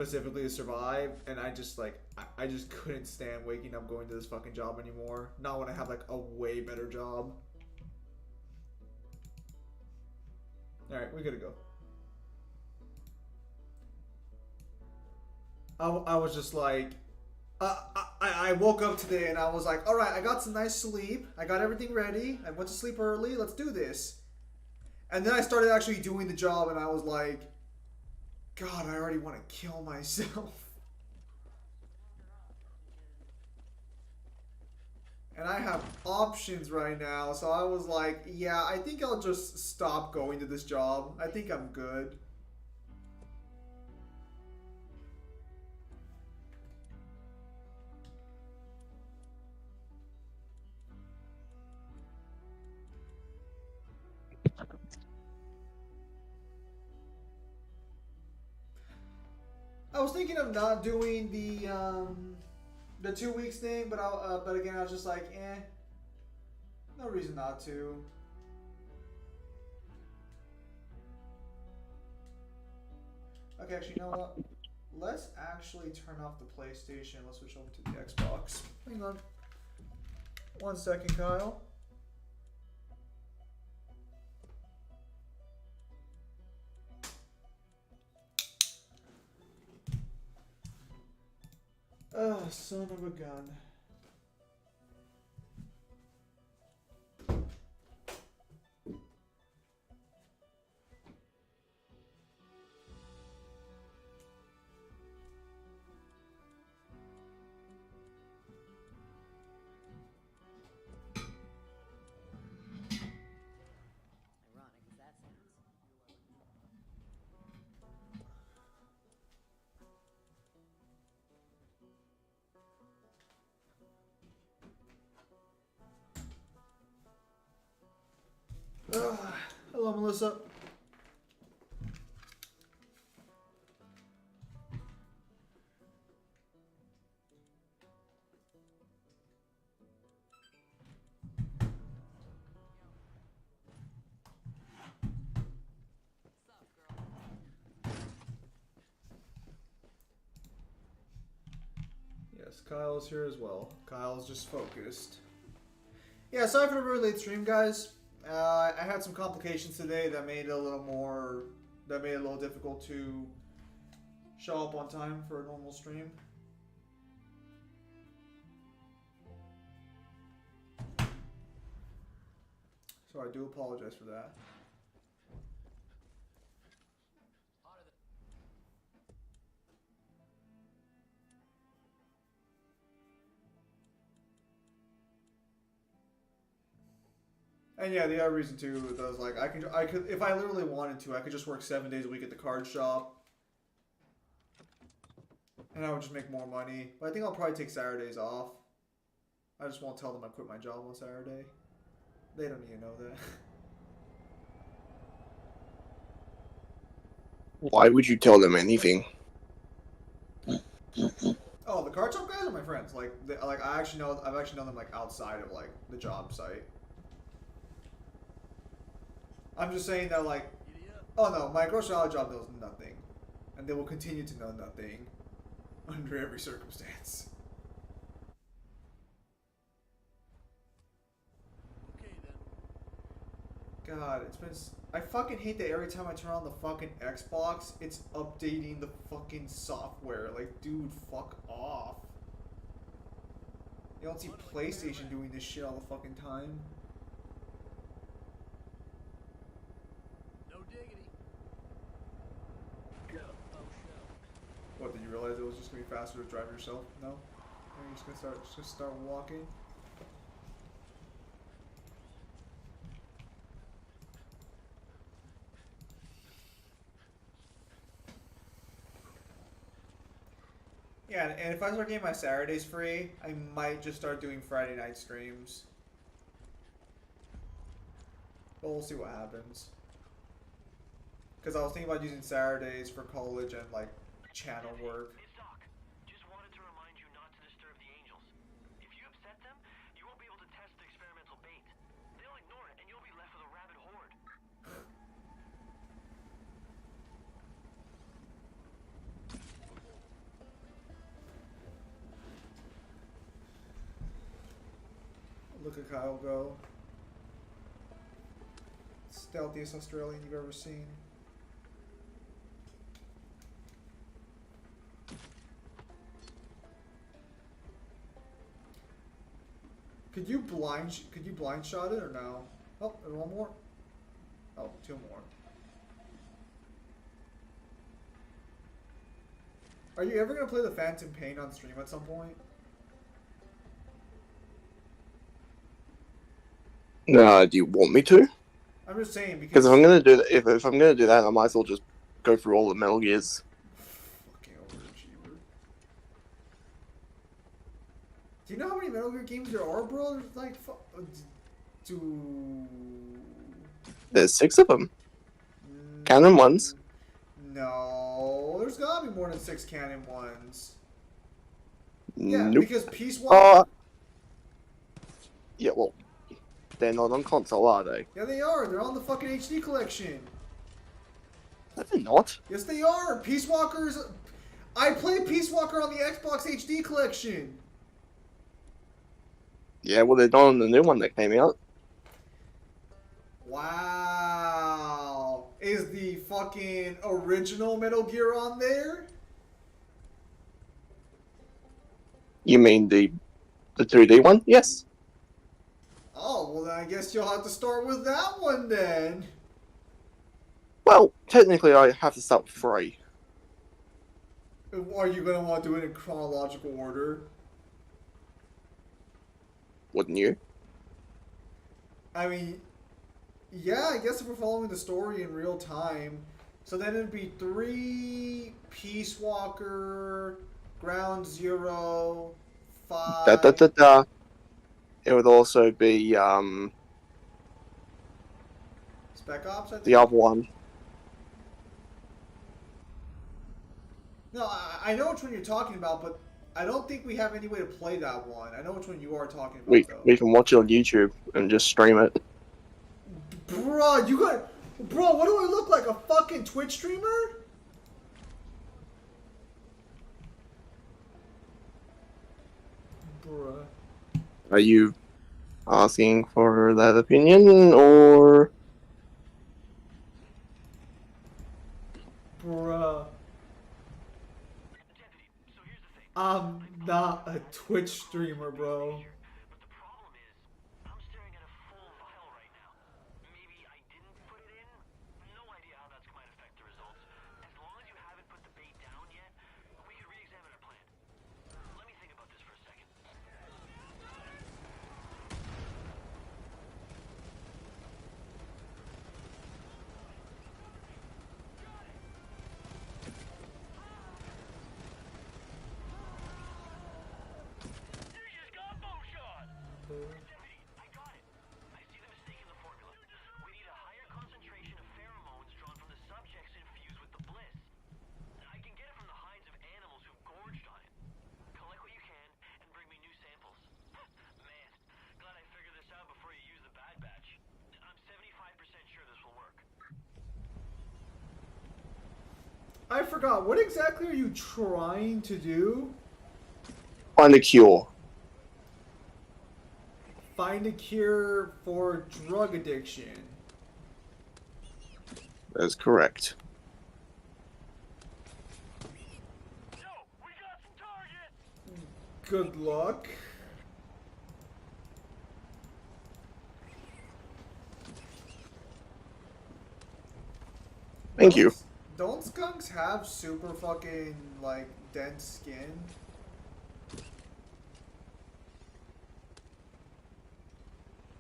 specifically to survive, and I just like I just couldn't stand waking up going to this fucking job anymore. Not when I have like a way better job. All right, we gotta go. I was just like, I woke up today and I was like, all right, I got some nice sleep. I got everything ready. I went to sleep early. Let's do this. And then I started actually doing the job, and I was like, God, I already want to kill myself. And I have options right now, so I was like, yeah, I think I'll just stop going to this job. I think I'm good. I was thinking of not doing the 2 weeks thing, but again I was just like, no reason not to. Okay, actually, you know what? Let's actually turn off the PlayStation. Let's switch over to the Xbox. Hang on. 1 second, Kyle. Son of a gun. Ironic as that sounds. Hello, Melissa. Yes, Kyle's here as well. Kyle's just focused. Yeah, sorry for the really late stream, guys. I had some complications today that made it a little more, that made it a little difficult to show up on time for a normal stream. So I do apologize for that. And yeah, the other reason too was like I could if I literally wanted to, I could just work 7 days a week at the card shop, and I would just make more money. But I think I'll probably take Saturdays off. I just won't tell them I quit my job on Saturday. They don't even know that. Why would you tell them anything? Oh, the card shop guys are my friends. Like, I've actually known them like outside of like the job site. I'm just saying that like, oh no, my grocery outlet job knows nothing, and they will continue to know nothing under every circumstance. Okay then. God, it's been. I fucking hate that every time I turn on the fucking Xbox, it's updating the fucking software. Like, dude, fuck off. You don't see PlayStation doing this shit all the fucking time. No diggity. Go. Oh, show. What, did you realize it was just gonna be faster to drive yourself? No? You're just gonna start walking? Yeah, and if I start getting my Saturdays free, I might just start doing Friday night streams. But we'll see what happens. Because I was thinking about using Saturdays for college and like channel work. It's Doc. Just wanted to remind you not to disturb the angels. If you upset them, you won't be able to test the experimental bait. They'll ignore it, and you'll be left with a rabid horde. at Kyle go. Stealthiest Australian you've ever seen. Could you blind shot it or no? Oh, there's one more. Oh, two more. Are you ever gonna play the Phantom Pain on stream at some point? Do you want me to? I'm just saying Because because if I'm gonna do that, if I'm gonna do that, I might as well just go through all the Metal Gears. fucking overachiever. Do you know how many Metal Gear games there are, bro? There's like There's 6 of them. Canon ones. No, there's gotta be more than 6 canon ones. Yeah, Nope. because Peace Walker. Yeah, well, they're not on console, are they? Yeah, they are. They're on the fucking HD collection. No, they're not. Yes, they are. Peace Walker's. I played Peace Walker on the Xbox HD collection. Yeah, well, they're not on the new one that came out. Wow. Is the fucking original Metal Gear on there? You mean the 2D one? Yes. Oh, well then I guess you'll have to start with that one then. Well, technically, I have to start with 3. Are you gonna want to do it in chronological order? Wouldn't you? I mean, yeah, I guess if we're following the story in real time. So then it'd be 3, Peace Walker, Ground Zero, 5. It would also be Spec Ops, I think? the other one. No, I know which one you're talking about, but I don't think we have any way to play that one. I know which one you are talking about, though. We can watch it on YouTube and just stream it. Bro, Bro, what do I look like? A fucking Twitch streamer? Bruh. Are you asking for that opinion, or... Bruh. I'm not a Twitch streamer, bro. But the problem is, I'm staring at a full vial right now. Maybe I didn't put it in? No idea how that's might affect the results. As long as you haven't put the bait down yet, we could re-examine our plan. Let me think about this for a second. You just got bowshot! Deputy, I got it. I see the mistake in the formula. We need a higher concentration of pheromones drawn from the subjects infused with the bliss. I can get it from the hides of animals who've gorged on it. Collect what you can and bring me new samples. Man, glad I figured this out before you use the bad batch. I'm 75% sure this will work. I forgot. What exactly are you trying to do? Find a cure. Find a cure for drug addiction. That's correct. Yo, we got some targets! Good luck. Thank you. Don't skunks have super fucking, like, dense skin?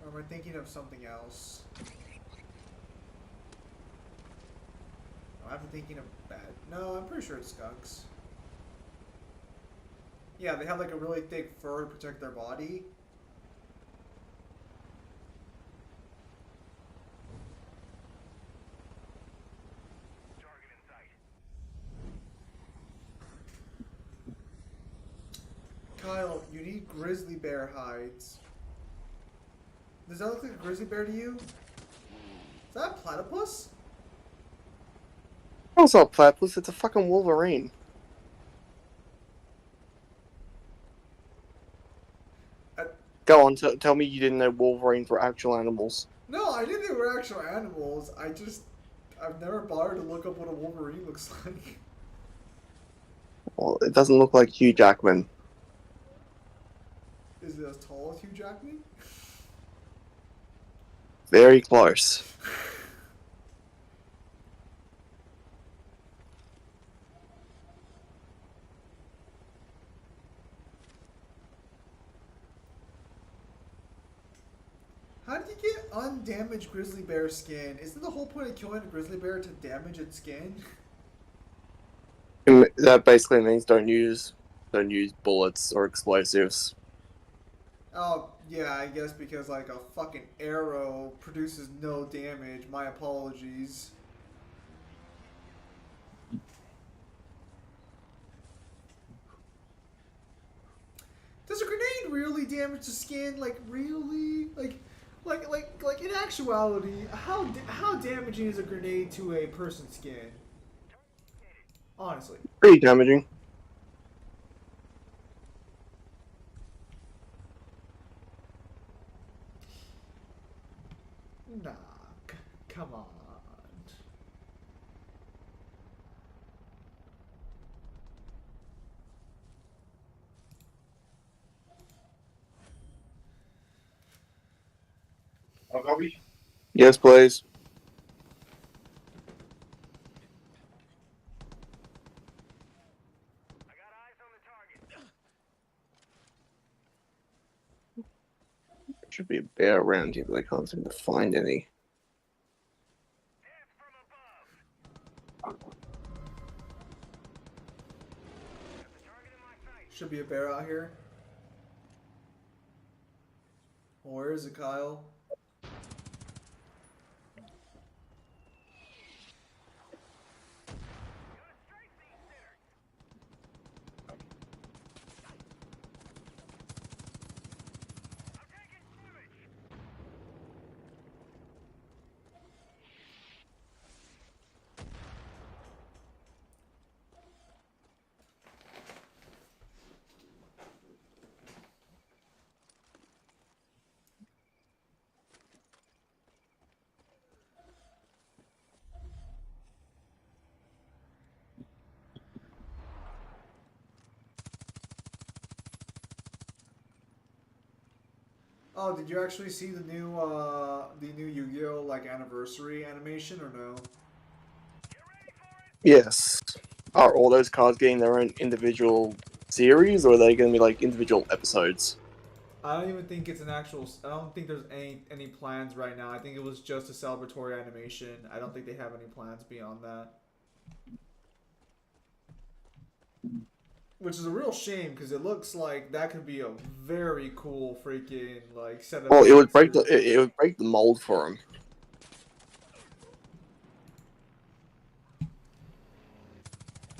Or am I thinking of something else? I'm thinking of bad. No, I'm pretty sure it's skunks. Yeah, they have like a really thick fur to protect their body. Target in sight. Kyle, you need grizzly bear hides. Does that look like a grizzly bear to you? Is that a platypus? It's not platypus, it's a fucking Wolverine. Go on, tell me you didn't know Wolverines were actual animals. No, I knew they were actual animals. I've never bothered to look up what a Wolverine looks like. Well, it doesn't look like Hugh Jackman. Is it as tall as Hugh Jackman? Very close. How do you get undamaged grizzly bear skin? Isn't the whole point of killing a grizzly bear to damage its skin? That basically means don't use bullets or explosives. Oh, yeah, I guess because like a fucking arrow produces no damage. My apologies. Does a grenade really damage the skin? Like really? Like in actuality, how damaging is a grenade to a person's skin? Honestly. Pretty damaging. Nah, come on. Yes, please. I got eyes on the target. There should be a bear around here, but I can't seem to find any. Death from above. Got the target in my sight. Should be a bear out here. Where is it, Kyle? Gonna strike these sinners. I'm taking damage. Oh, did you actually see the new Yu-Gi-Oh like anniversary animation or no? Yes. Are all those cards getting their own individual series, or are they going to be like individual episodes? I don't even think it's an actual. I don't think there's any plans right now. I think it was just a celebratory animation. I don't think they have any plans beyond that. Which is a real shame because it looks like that could be a very cool freaking like set of. Well, it would break it would break the mold for them.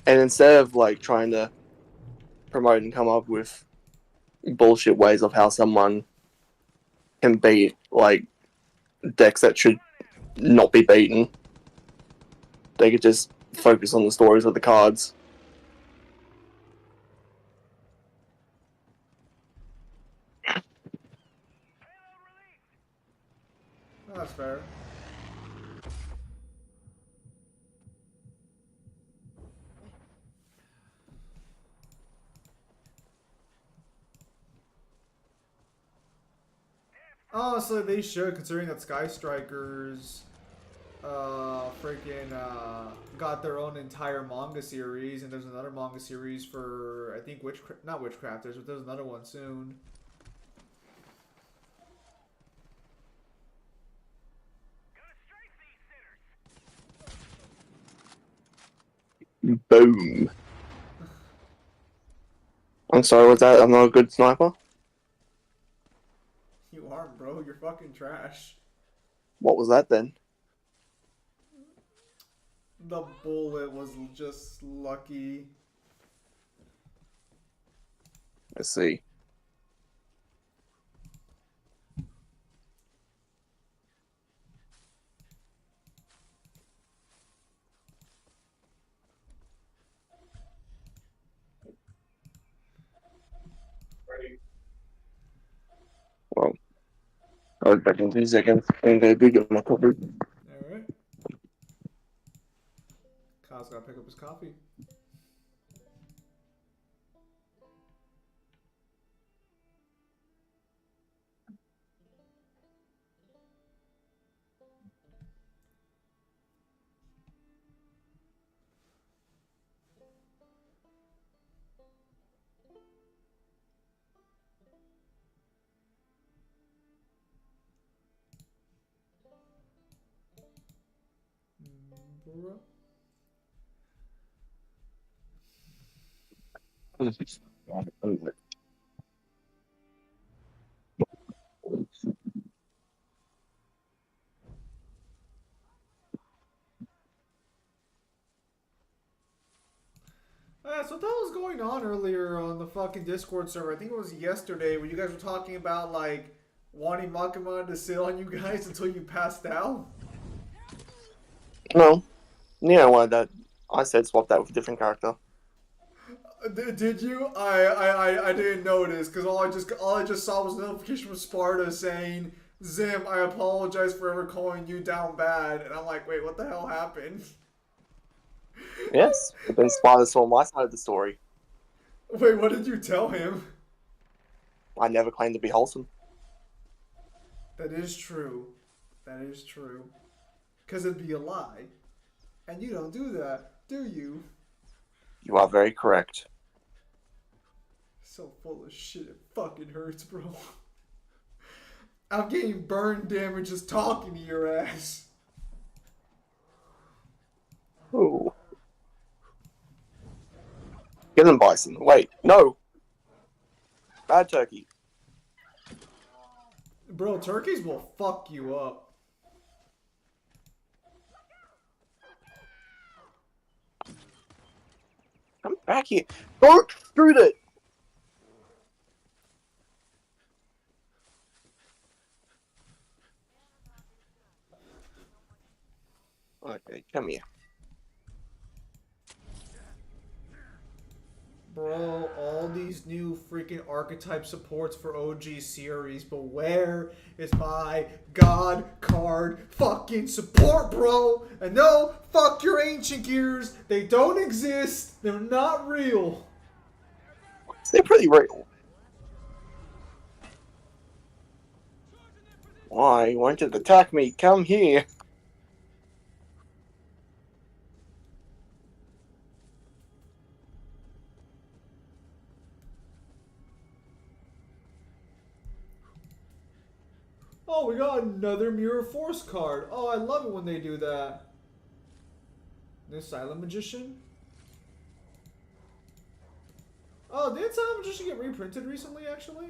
And instead of like trying to promote and come up with bullshit ways of how someone can beat like decks that should not be beaten, they could just focus on the stories of the cards. Oh, that's fair. Honestly, they should, considering that Sky Strikers, got their own entire manga series, and there's another manga series for I think not Witchcrafters, but there's another one soon. Gonna strike these sinners. Boom. I'm sorry, was that? I'm not a good sniper? You aren't, bro. You're fucking trash. What was that then? The bullet was just lucky. Let's see. I'll be back in 2 seconds. And go get my coffee. All right. Kyle's gotta pick up his coffee. Bruh. So that was going on earlier on the fucking Discord server. I think it was yesterday where you guys were talking about like wanting Makima to sit on you guys until you passed out. No. Yeah, I wanted that. I said swap that with a different character. Did you? I didn't notice because all I just saw was a notification from Sparta saying, "Zim, I apologize for ever calling you down bad," and I'm like, wait, what the hell happened? Yes. But then Spider saw my side of the story. Wait, what did you tell him? I never claimed to be wholesome. That is true. That is true. Because it'd be a lie. And you don't do that, do you? You are very correct. So full of shit, it fucking hurts, bro. I'm getting burn damage just talking to your ass. Ooh. Get him, Bison. Wait, no. Bad turkey. Bro, turkeys will fuck you up. Come back here. Don't shoot it. Okay, come here. Bro, all these new freaking archetype supports for OG series, but where is my god card fucking support, bro? And no, fuck your ancient gears. They don't exist. They're not real. They're pretty real. Why won't you attack me? Come here. Oh, we got another Mirror Force card. Oh, I love it when they do that. This Silent Magician? Oh, did Silent Magician get reprinted recently, actually?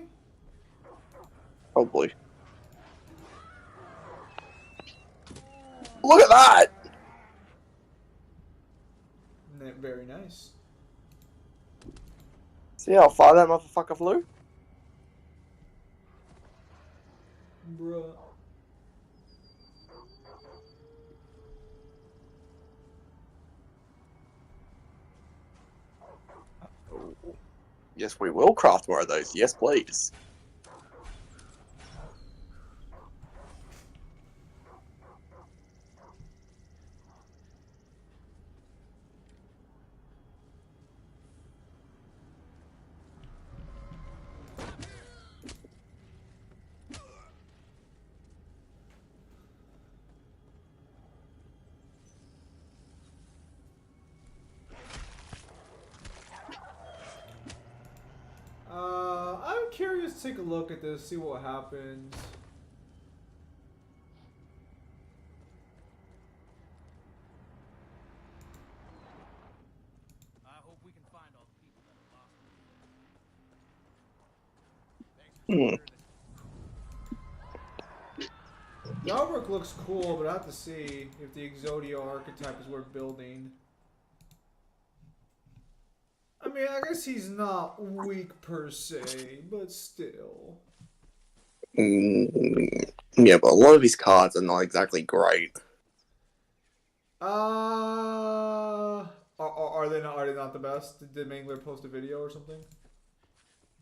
Probably. Look at that! Very nice. See how far that motherfucker flew? Bruh. Yes, we will craft more of those. Yes, please. I'm curious to take a look at this, see what happens. I hope we can find all the people that are lost. Thanks for The artwork looks cool, but I have to see if the Exodia archetype is worth building. I mean, I guess he's not weak per se, but still. Yeah, but a lot of his cards are not exactly great. Are they not? Are they not the best? Did Mangler post a video or something?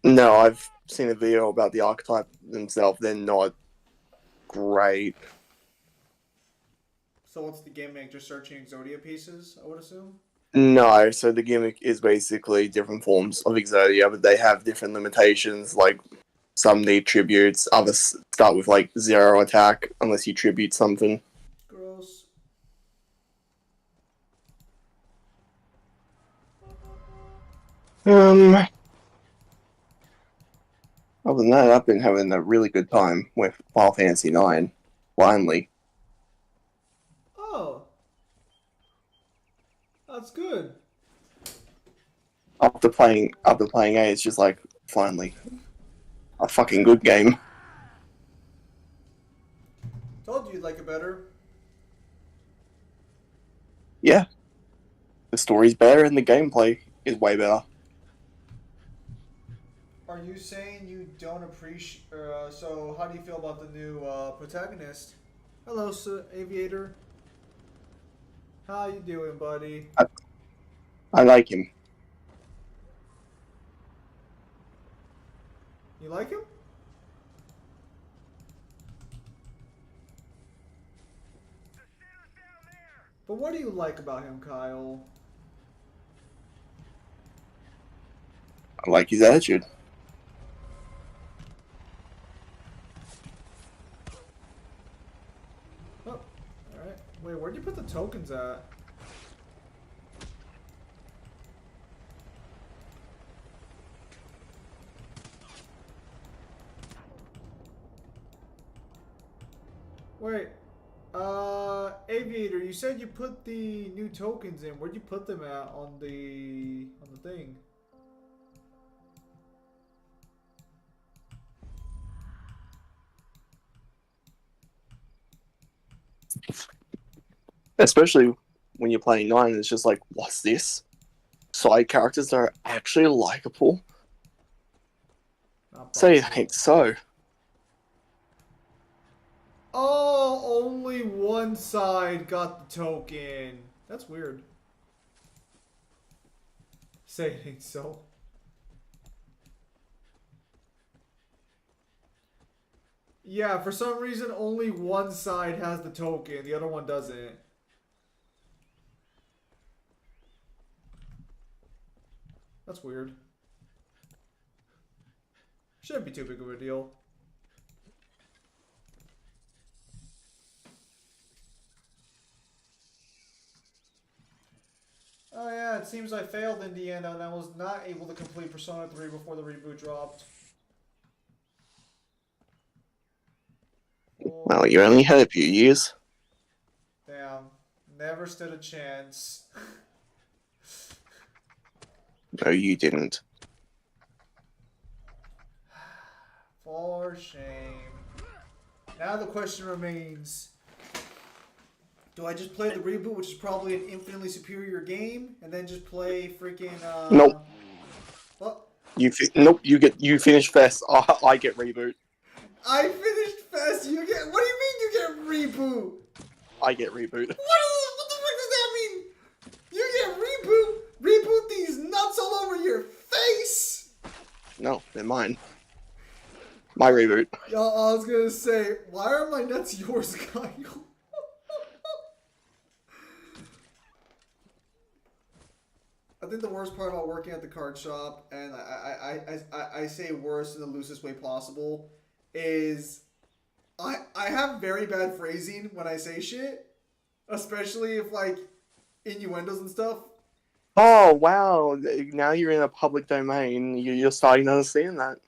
No, I've seen a video about the archetype themselves. They're not great. So what's the gimmick? Just searching Exodia pieces, I would assume? No, so the gimmick is basically different forms of Exodia, but they have different limitations. Like some need tributes, others start with like 0 attack unless you tribute something. Gross. Other than that, I've been having a really good time with Final Fantasy IX. Finally, Oh. That's good. after playing 8, it's just like finally a fucking good game. Told you you'd like it better. Yeah, the story's better and the gameplay is way better. Are you saying you don't appreciate... so how do you feel about the new protagonist? Hello, Sir Aviator. How you doing, buddy? I like him. You like him? But what do you like about him, Kyle? I like his attitude. Oh, alright. Wait, where'd you put the tokens at? Wait, Aviator, you said you put the new tokens in. Where'd you put them at on the thing? Especially when you're playing 9, it's just like, what's this? Side characters are actually likable. Not Say it possible. ain't so. Oh, only one side got the token. That's weird. Say it ain't so. Yeah, for some reason only one side has the token, the other one doesn't. That's weird. Shouldn't be too big of a deal. Oh yeah, it seems I failed in the end and I was not able to complete Persona 3 before the reboot dropped. Oh, Well, you only had a few years. damn. Never stood a chance. No, you didn't. For shame. Now the question remains, do I just play the reboot, which is probably an infinitely superior game, and then just play freaking, Nope. What? Nope. You finish first. I get reboot. I finished fast, you get, what do you mean you get reboot? I get reboot. What the fuck does that mean? You get reboot these nuts all over your face? No, they're mine. My reboot. Y'all, I was gonna say, why are my nuts yours, Kyle? I think the worst part about working at the card shop, and I say worse in the loosest way possible, is I have very bad phrasing when I say shit, especially if like innuendos and stuff. Oh wow! Now you're in a public domain. You're starting to understand that.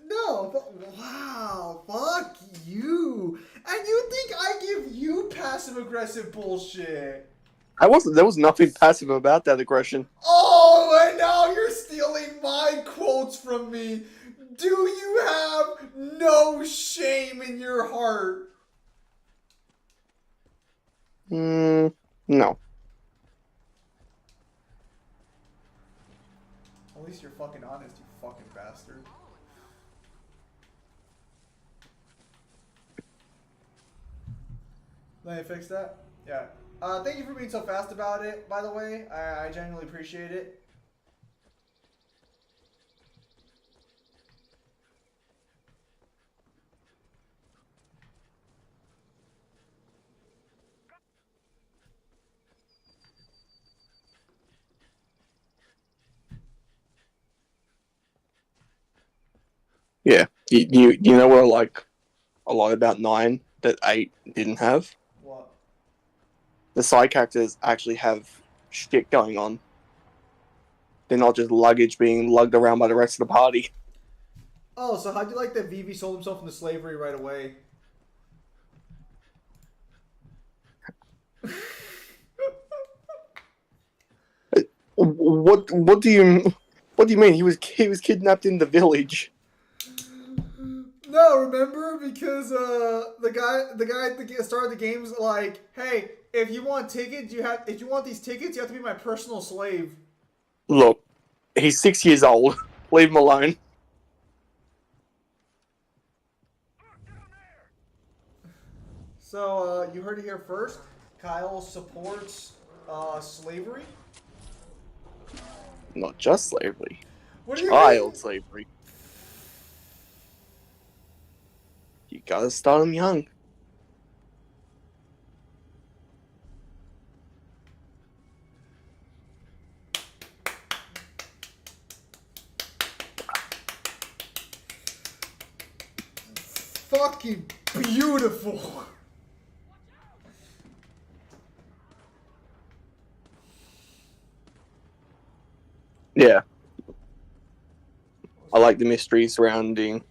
No, but wow, fuck you. And you think I give you passive aggressive bullshit? There was nothing passive about that aggression. Oh, and now you're stealing my quotes from me. Do you have no shame in your heart? No. At least you're fucking honest, you fucking bastard. Let me fix that? Yeah. Thank you for being so fast about it, by the way. I genuinely appreciate it. Yeah. You know what I like a lot about 9 that 8 didn't have? What? The side characters actually have shit going on. They're not just luggage being lugged around by the rest of the party. Oh, so how'd you like that Vivi sold himself into slavery right away? What do you mean? He was kidnapped in the village. No, remember because the guy at the start of the game's like, hey, if you want these tickets, you have to be my personal slave. Look, he's 6 years old. Leave him alone. So you heard it here first. Kyle supports slavery. Not just slavery. What do you Child mean? slavery. You gotta start him young. Fucking beautiful. Yeah. I like the mystery surrounding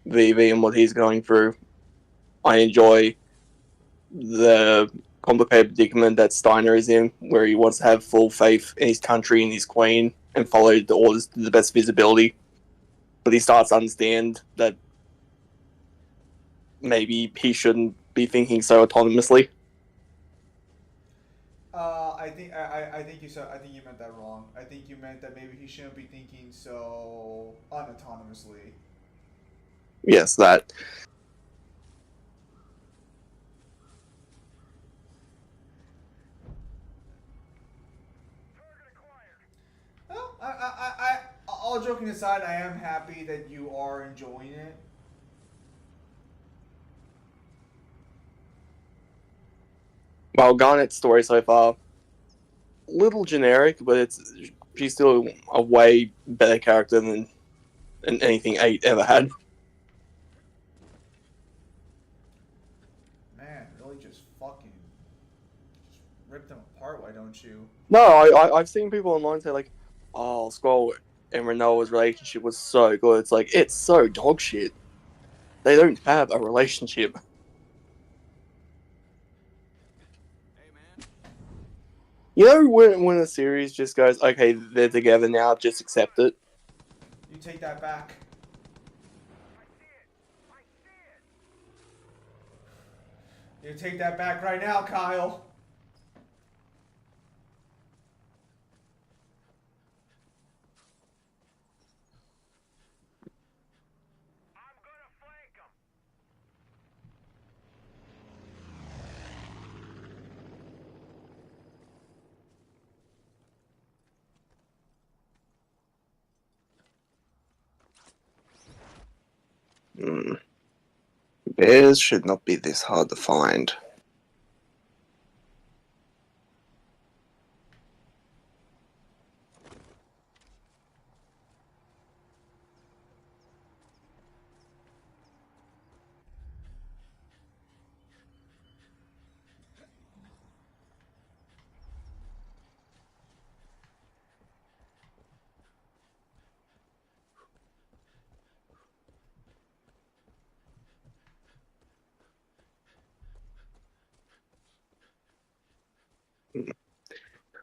VV and what he's going through. I enjoy the complicated predicament that Steiner is in, where he wants to have full faith in his country and his queen and follow the orders to the best of his ability. But he starts to understand that maybe he shouldn't be thinking so autonomously. I think you meant that wrong. I think you meant that maybe he shouldn't be thinking so unautonomously. Yes, that. Well, all joking aside, I am happy that you are enjoying it. Well, Garnet's story so far, little generic, but she's still a way better character than anything 8 ever had. Man, really just rip them apart. Why don't you? No, I've seen people online say like, "Oh, Squall and Renoa's relationship was so good." It's like it's so dog shit. They don't have a relationship. Hey, man. You know when a series just goes, "Okay, they're together now, just accept it." You take that back. You take that back right now, Kyle. I'm gonna flank him. Bears should not be this hard to find.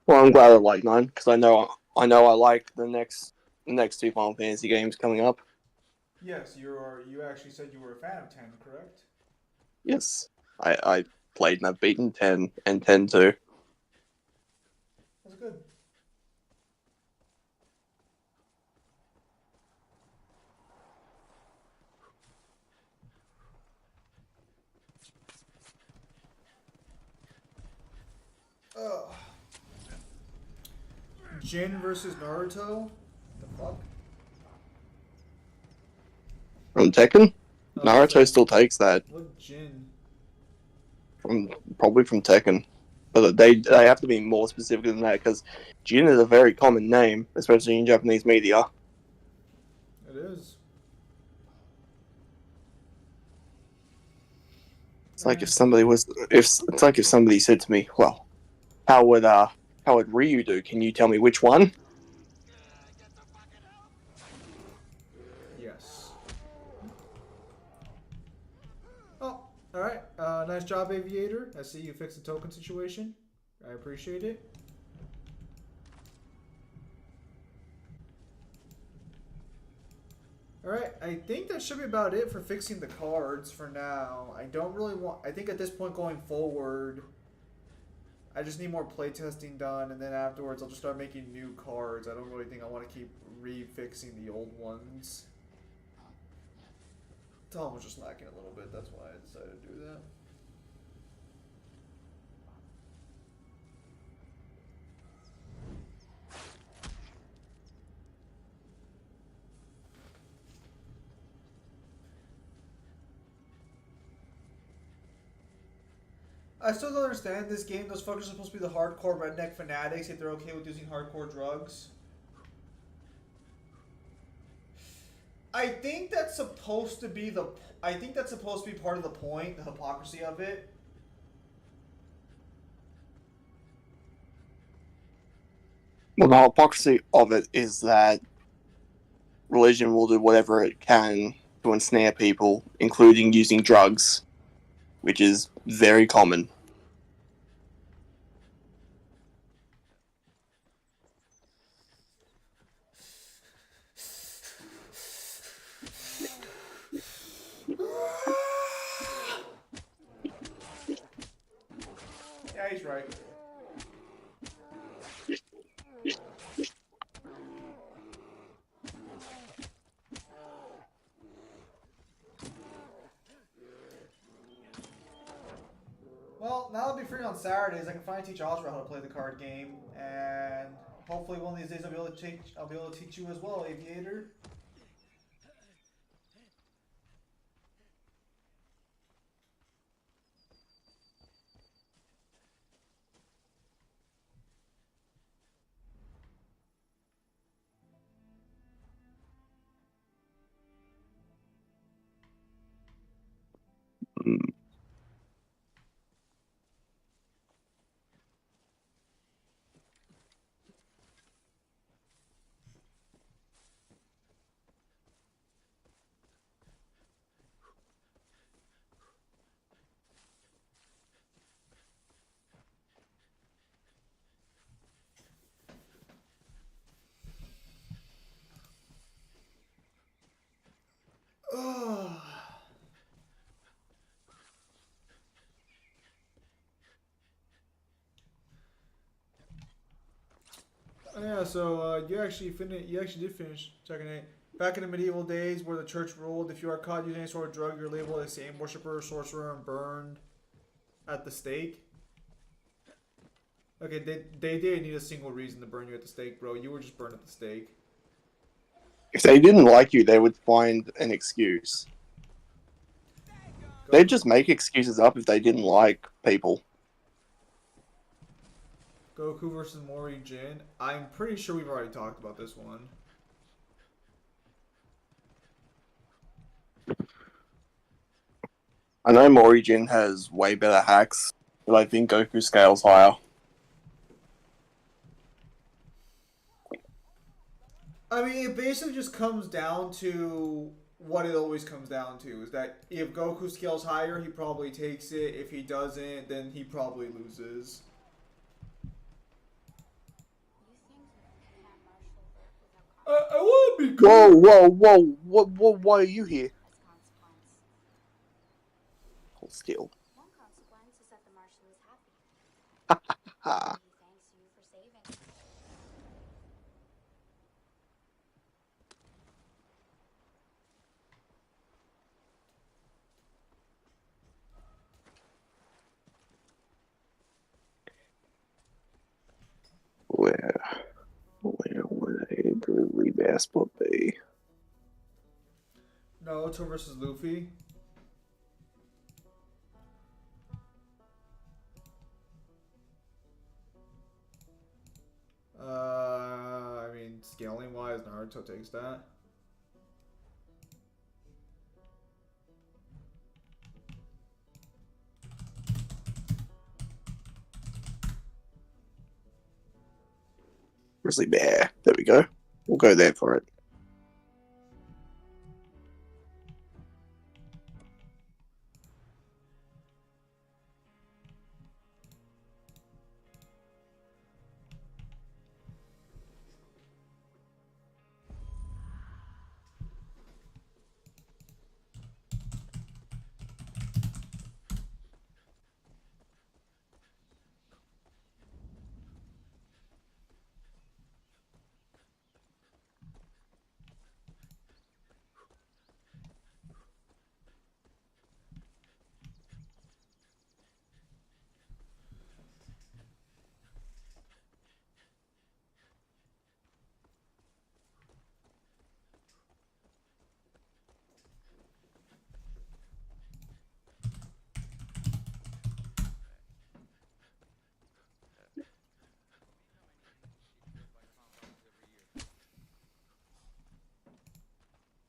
Well, I'm glad I like 9 because I know I like the next 2 Final Fantasy games coming up. Yes, you actually said you were a fan of 10, correct? Yes, I played and I've beaten 10 and 10 too. That's good. Ugh. Jin versus Naruto? The fuck? From Tekken, Oh, Naruto so- still takes that What Jin? probably from Tekken, but they have to be more specific than that because Jin is a very common name, especially in Japanese media. It is. It's like if somebody was, if it's like if somebody said to me, "Well, how would Ryu do? Can you tell me which one?" Yes. Oh, all right. Nice job, Aviator. I see you fixed the token situation. I appreciate it. Alright, I think that should be about it for fixing the cards for now. I don't really want... I think at this point going forward, I just need more playtesting done, and then afterwards I'll just start making new cards. I don't really think I want to keep refixing the old ones. Tom was just lacking a little bit, that's why I decided to do that. I still don't understand this game. Those fuckers are supposed to be the hardcore redneck fanatics if they're okay with using hardcore drugs. I think that's supposed to be the... I think that's supposed to be part of the point, the hypocrisy of it. Well, the hypocrisy of it is that religion will do whatever it can to ensnare people, including using drugs, which is very common. Yeah, he's right. Well, now I'll be free on Saturdays. I can finally teach Osra how to play the card game, and hopefully one of these days I'll be able to teach you as well, Aviator. Mm. Oh, yeah, so you actually did finish Tekken 8. Back in the medieval days where the church ruled, if you are caught using any sort of drug, you're labeled as Satan worshiper or sorcerer and burned at the stake. Okay, they didn't need a single reason to burn you at the stake, bro. You were just burned at the stake. If they didn't like you, they would find an excuse. They'd just make excuses up if they didn't like people. Goku versus Mori Jin. I'm pretty sure we've already talked about this one. I know Morijin has way better hacks, but I think Goku scales higher. I mean, it basically just comes down to what it always comes down to, is that if Goku scales higher, he probably takes it. If he doesn't, then he probably loses. I want to be cool. Whoa, why are you here? Hold still. One consequence is that the marshal is happy. Ha. He thanks you for saving. Where would a grizzly bear spot be? Naruto versus Luffy. I mean, scaling wise, Naruto takes that. Grizzly bear. There we go. We'll go there for it.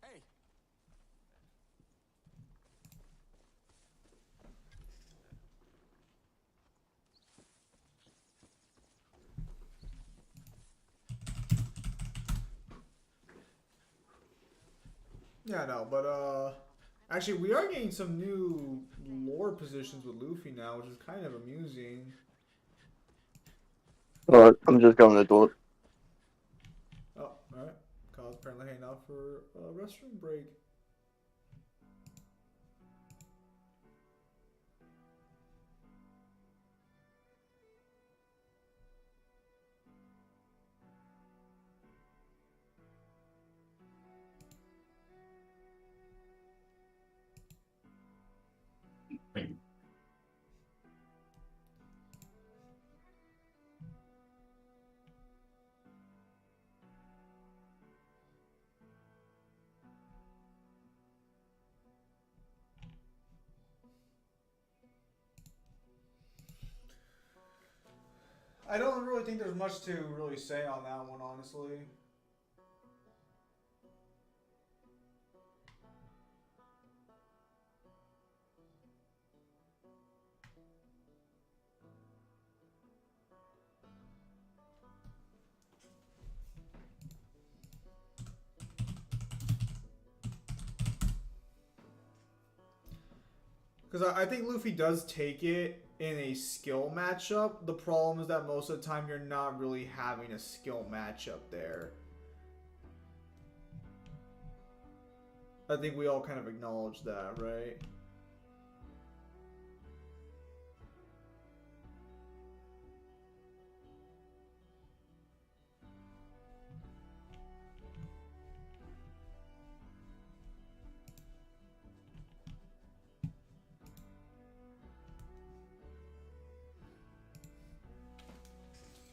Hey, Yeah, no, but actually we are getting some new lore positions with Luffy now, which is kind of amusing. Alright, I'm just going to do it. Oh, alright. Kyle's apparently hanging out for a restroom break. I don't really think there's much to really say on that one, honestly. Because I think Luffy does take it in a skill matchup. The problem is that most of the time you're not really having a skill matchup there. I think we all kind of acknowledge that, right?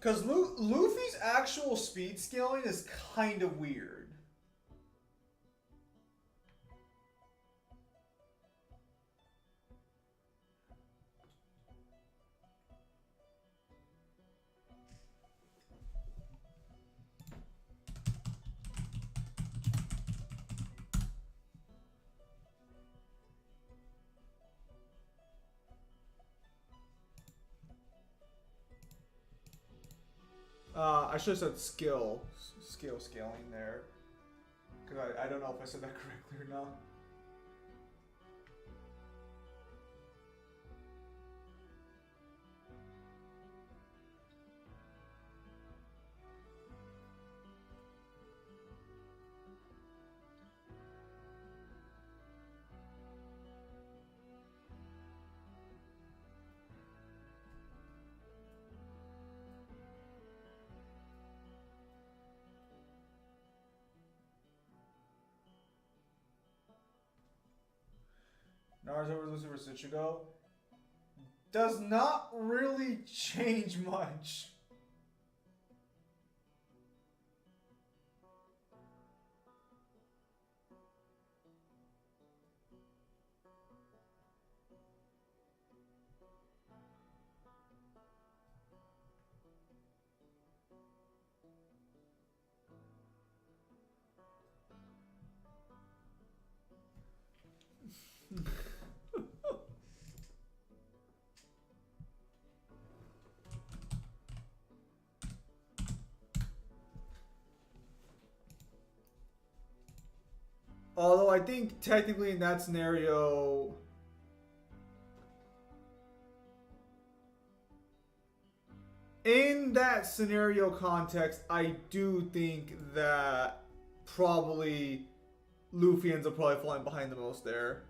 Because Luffy's actual speed scaling is kind of weird. I should have said skill scaling there. Because I don't know if I said that correctly or not. Naruto versus Lucy versus Ichigo does not really change much. Although I think technically in that scenario, context, I do think that probably Luffy ends up probably falling behind the most there.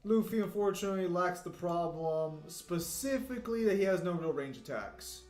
Luffy unfortunately lacks the problem, specifically that he has no real range attacks.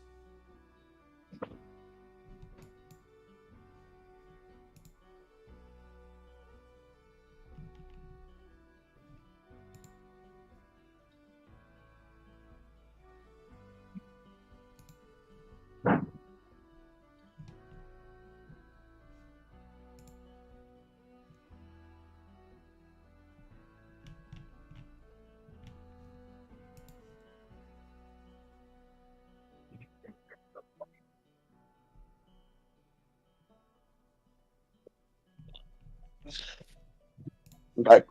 Back.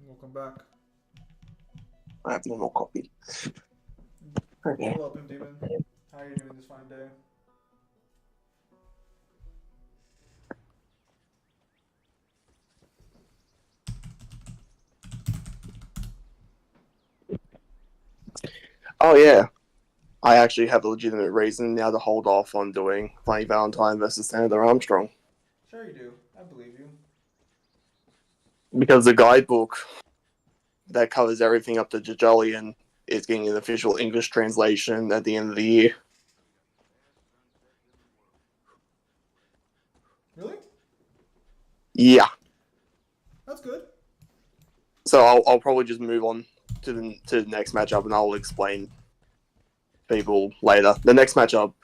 Welcome back. I have no more copy. Okay. Hello, Pimp Demon. How are you doing this fine day? Oh yeah, I actually have a legitimate reason now to hold off on doing Funny Valentine versus Senator Armstrong. Sure you do. I believe you. Because the guidebook that covers everything up to Jajolian is getting an official English translation at the end of the year. Really? Yeah. That's good. So I'll probably just move on to the next matchup, and I'll explain people later. The next matchup,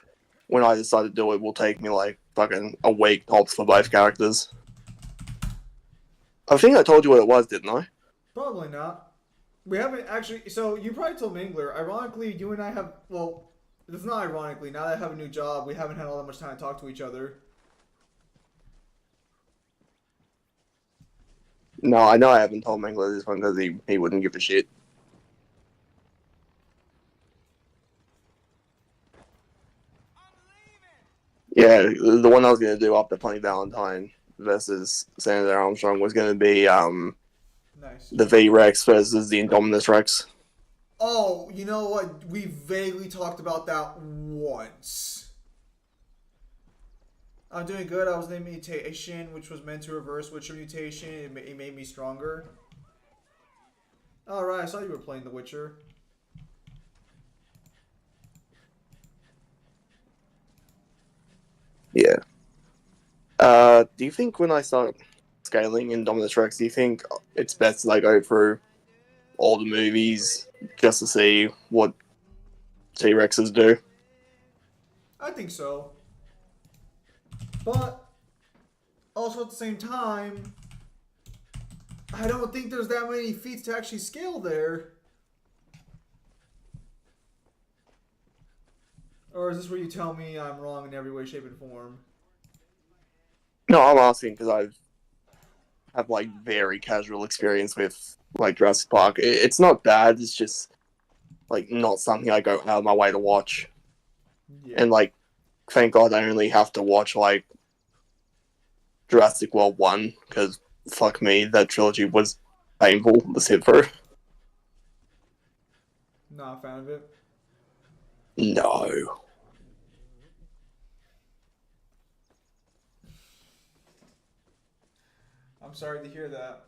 when I decide to do it, will take me like fucking a week tops for both characters. I think I told you what it was, didn't I? Probably not. We haven't actually. So you probably told Mingler. Ironically, you and I have. Well, it's not ironically. Now that I have a new job, we haven't had all that much time to talk to each other. No, I know I haven't told Mangler this one because he wouldn't give a shit. Yeah, the one I was going to do after Funny Valentine versus Senator Armstrong was going to be Nice. the V-Rex versus the Indominus Rex. Oh, you know what? We vaguely talked about that once. I'm doing good. I was in a mutation, which was meant to reverse Witcher mutation. It made me stronger. Alright, I saw you were playing The Witcher. Yeah. Do you think when I start scaling Indominus Rex, do you think it's best to like go through all the movies just to see what T-Rexes do? I think so. But also at the same time, I don't think there's that many feats to actually scale there. Or is this where you tell me I'm wrong in every way, shape, and form? No, I'm asking because I have like very casual experience with like Jurassic Park. It's not bad. It's just like not something I go out of my way to watch. Yeah. And like, thank God I only have to watch like Jurassic World 1 because fuck me, that trilogy was painful to sit through. Not a fan of it. No. I'm sorry to hear that.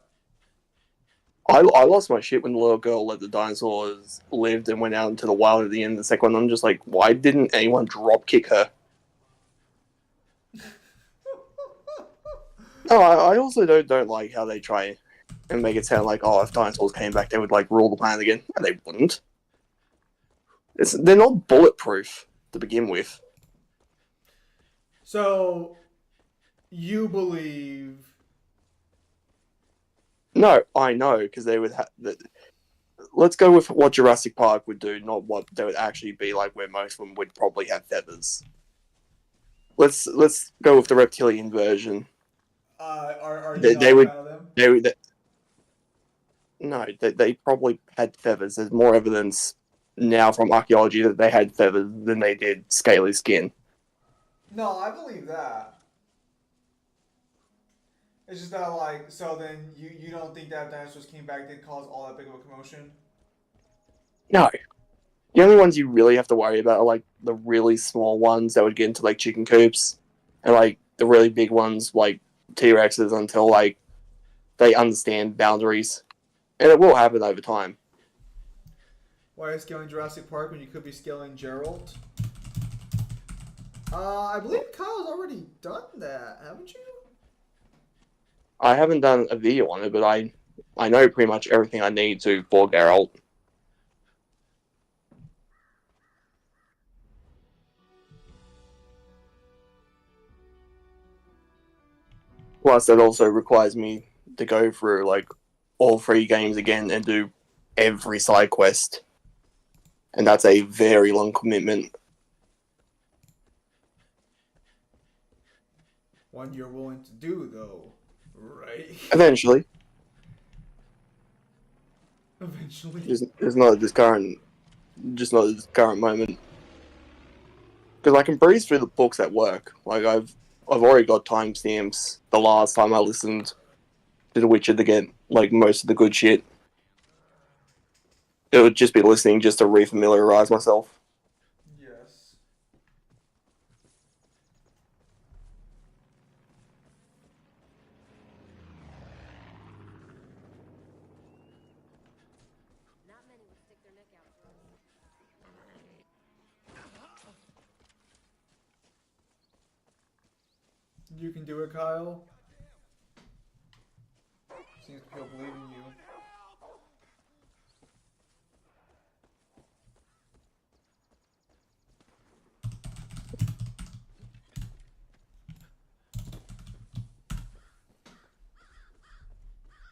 I lost my shit when the little girl let the dinosaurs lived and went out into the wild at the end of the second one. I'm just like, why didn't anyone drop kick her? No, I also don't like how they try and make it sound like, oh, if dinosaurs came back, they would like rule the planet again. No, they wouldn't. they're not bulletproof to begin with. So, you believe... No, I know, because they would have... Let's go with what Jurassic Park would do, not what they would actually be like, where most of them would probably have feathers. Let's go with the reptilian version. Are you They- not they a would- fan of them? No, they probably had feathers. There's more evidence now from archaeology that they had feathers than they did scaly skin. No, I believe that. It's just that, like, so then you don't think that if dinosaurs came back, they'd cause all that big of a commotion? No. The only ones you really have to worry about are, like, the really small ones that would get into, like, chicken coops. And, like, the really big ones, like T-Rexes, until, like, they understand boundaries. And it will happen over time. Why are you scaling Jurassic Park when you could be scaling Gerald? I believe Kyle's already done that, haven't you? I haven't done a video on it, but I know pretty much everything I need to for Geralt. Plus, that also requires me to go through, like, all 3 games again and do every side quest. And that's a very long commitment. One you're willing to do, though, right? Eventually. Eventually. Just not at this current moment. Because I can breeze through the books at work. Like, I've already got timestamps the last time I listened to The Witcher to get, like, most of the good shit. It would just be listening just to refamiliarize myself. Yes. Not many would stick their neck out for us. You can do it, Kyle. Seems people believe in you.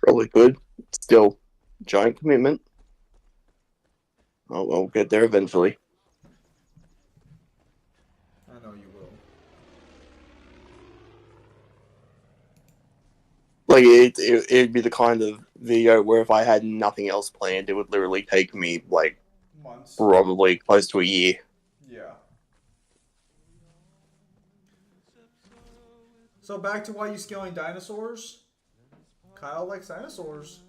Probably could. Still, giant commitment. I'll get there eventually. I know you will. Like, it'd be the kind of video where if I had nothing else planned, it would literally take me, like, Months. probably close to a year. Yeah. So back to why you scaling dinosaurs? Kyle likes dinosaurs.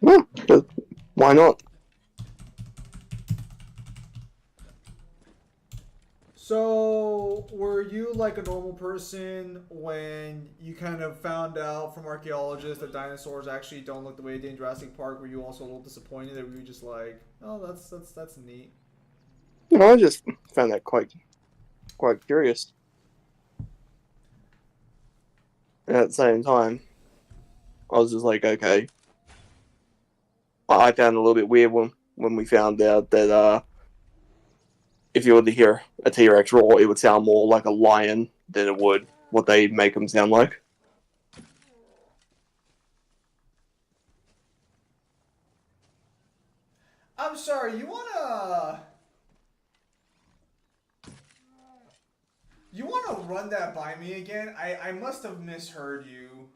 Yeah, but why not? So, were you like a normal person when you kind of found out from archaeologists that dinosaurs actually don't look the way they did in Jurassic Park? Were you also a little disappointed, or were you just like, oh, that's neat? No, I just found that quite curious. And at the same time, I was just like, okay. I found it a little bit weird when we found out that if you were to hear a T-Rex roar, it would sound more like a lion than it would what they make them sound like. I'm sorry, you wanna run that by me again? I must have misheard you.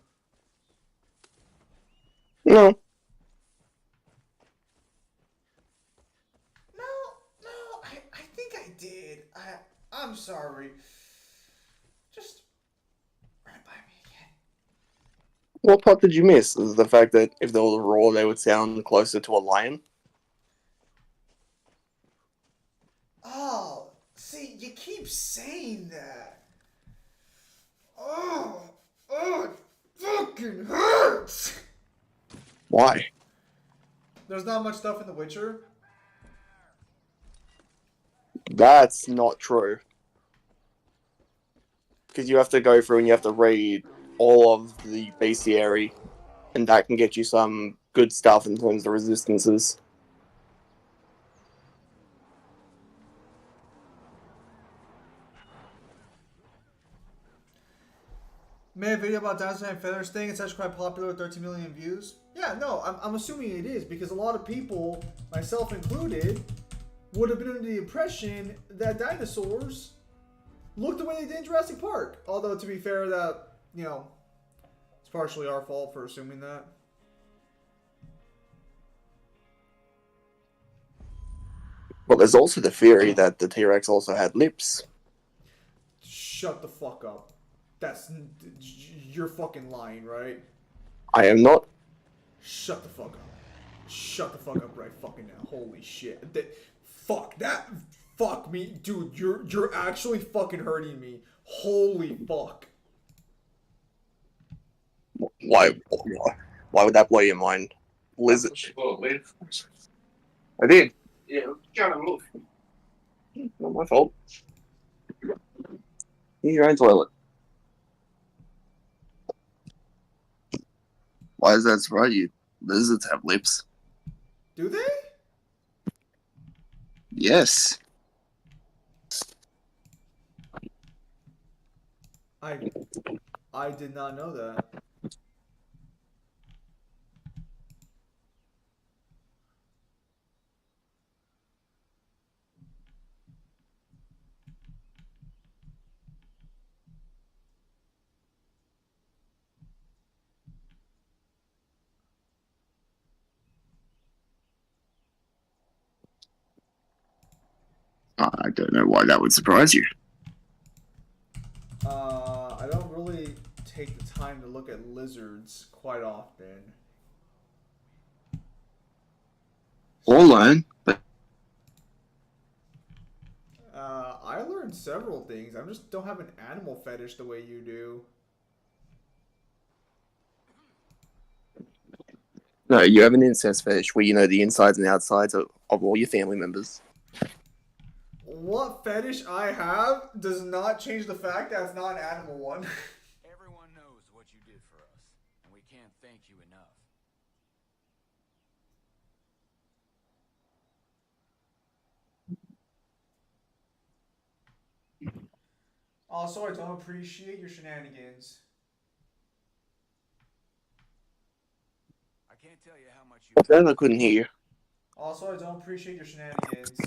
No. No, I think I did. I'm sorry. Just run it by me again. What part did you miss? Is the fact that if there was a roar, they would sound closer to a lion? Oh, see, you keep saying that. Oh, it fucking hurts. Why? There's not much stuff in The Witcher. That's not true. Because you have to go through and you have to read all of the bestiary, and that can get you some good stuff in terms of resistances. Made a video about dinosaur and feathers thing. It's actually quite popular with 13 million views. Yeah, no, I'm assuming it is because a lot of people, myself included, would have been under the impression that dinosaurs looked the way they did in Jurassic Park. Although, to be fair, that, you know, it's partially our fault for assuming that. But there's also the theory that the T-Rex also had lips. Shut the fuck up. You're fucking lying, right? I am not. Shut the fuck up. Shut the fuck up right fucking now. Holy shit. Fuck me. Dude, you're actually fucking hurting me. Holy fuck. Why would that blow your mind? Lizard. I did. Yeah, trying to move. Not my fault. Use your own toilet. Why does that surprise you? Lizards have lips. Do they? Yes. I did not know that. I don't know why that would surprise you. I don't really take the time to look at lizards quite often. Or learn, but I learned several things. I just don't have an animal fetish the way you do. no, you have an incest fetish where you know the insides and outsides of all your family members. What fetish I have does not change the fact that it's not an animal one. Everyone knows what you did for us, and we can't thank you enough. Also, I don't appreciate your shenanigans. I can't tell you how much you. What's that? I couldn't hear you. Also, I don't appreciate your shenanigans.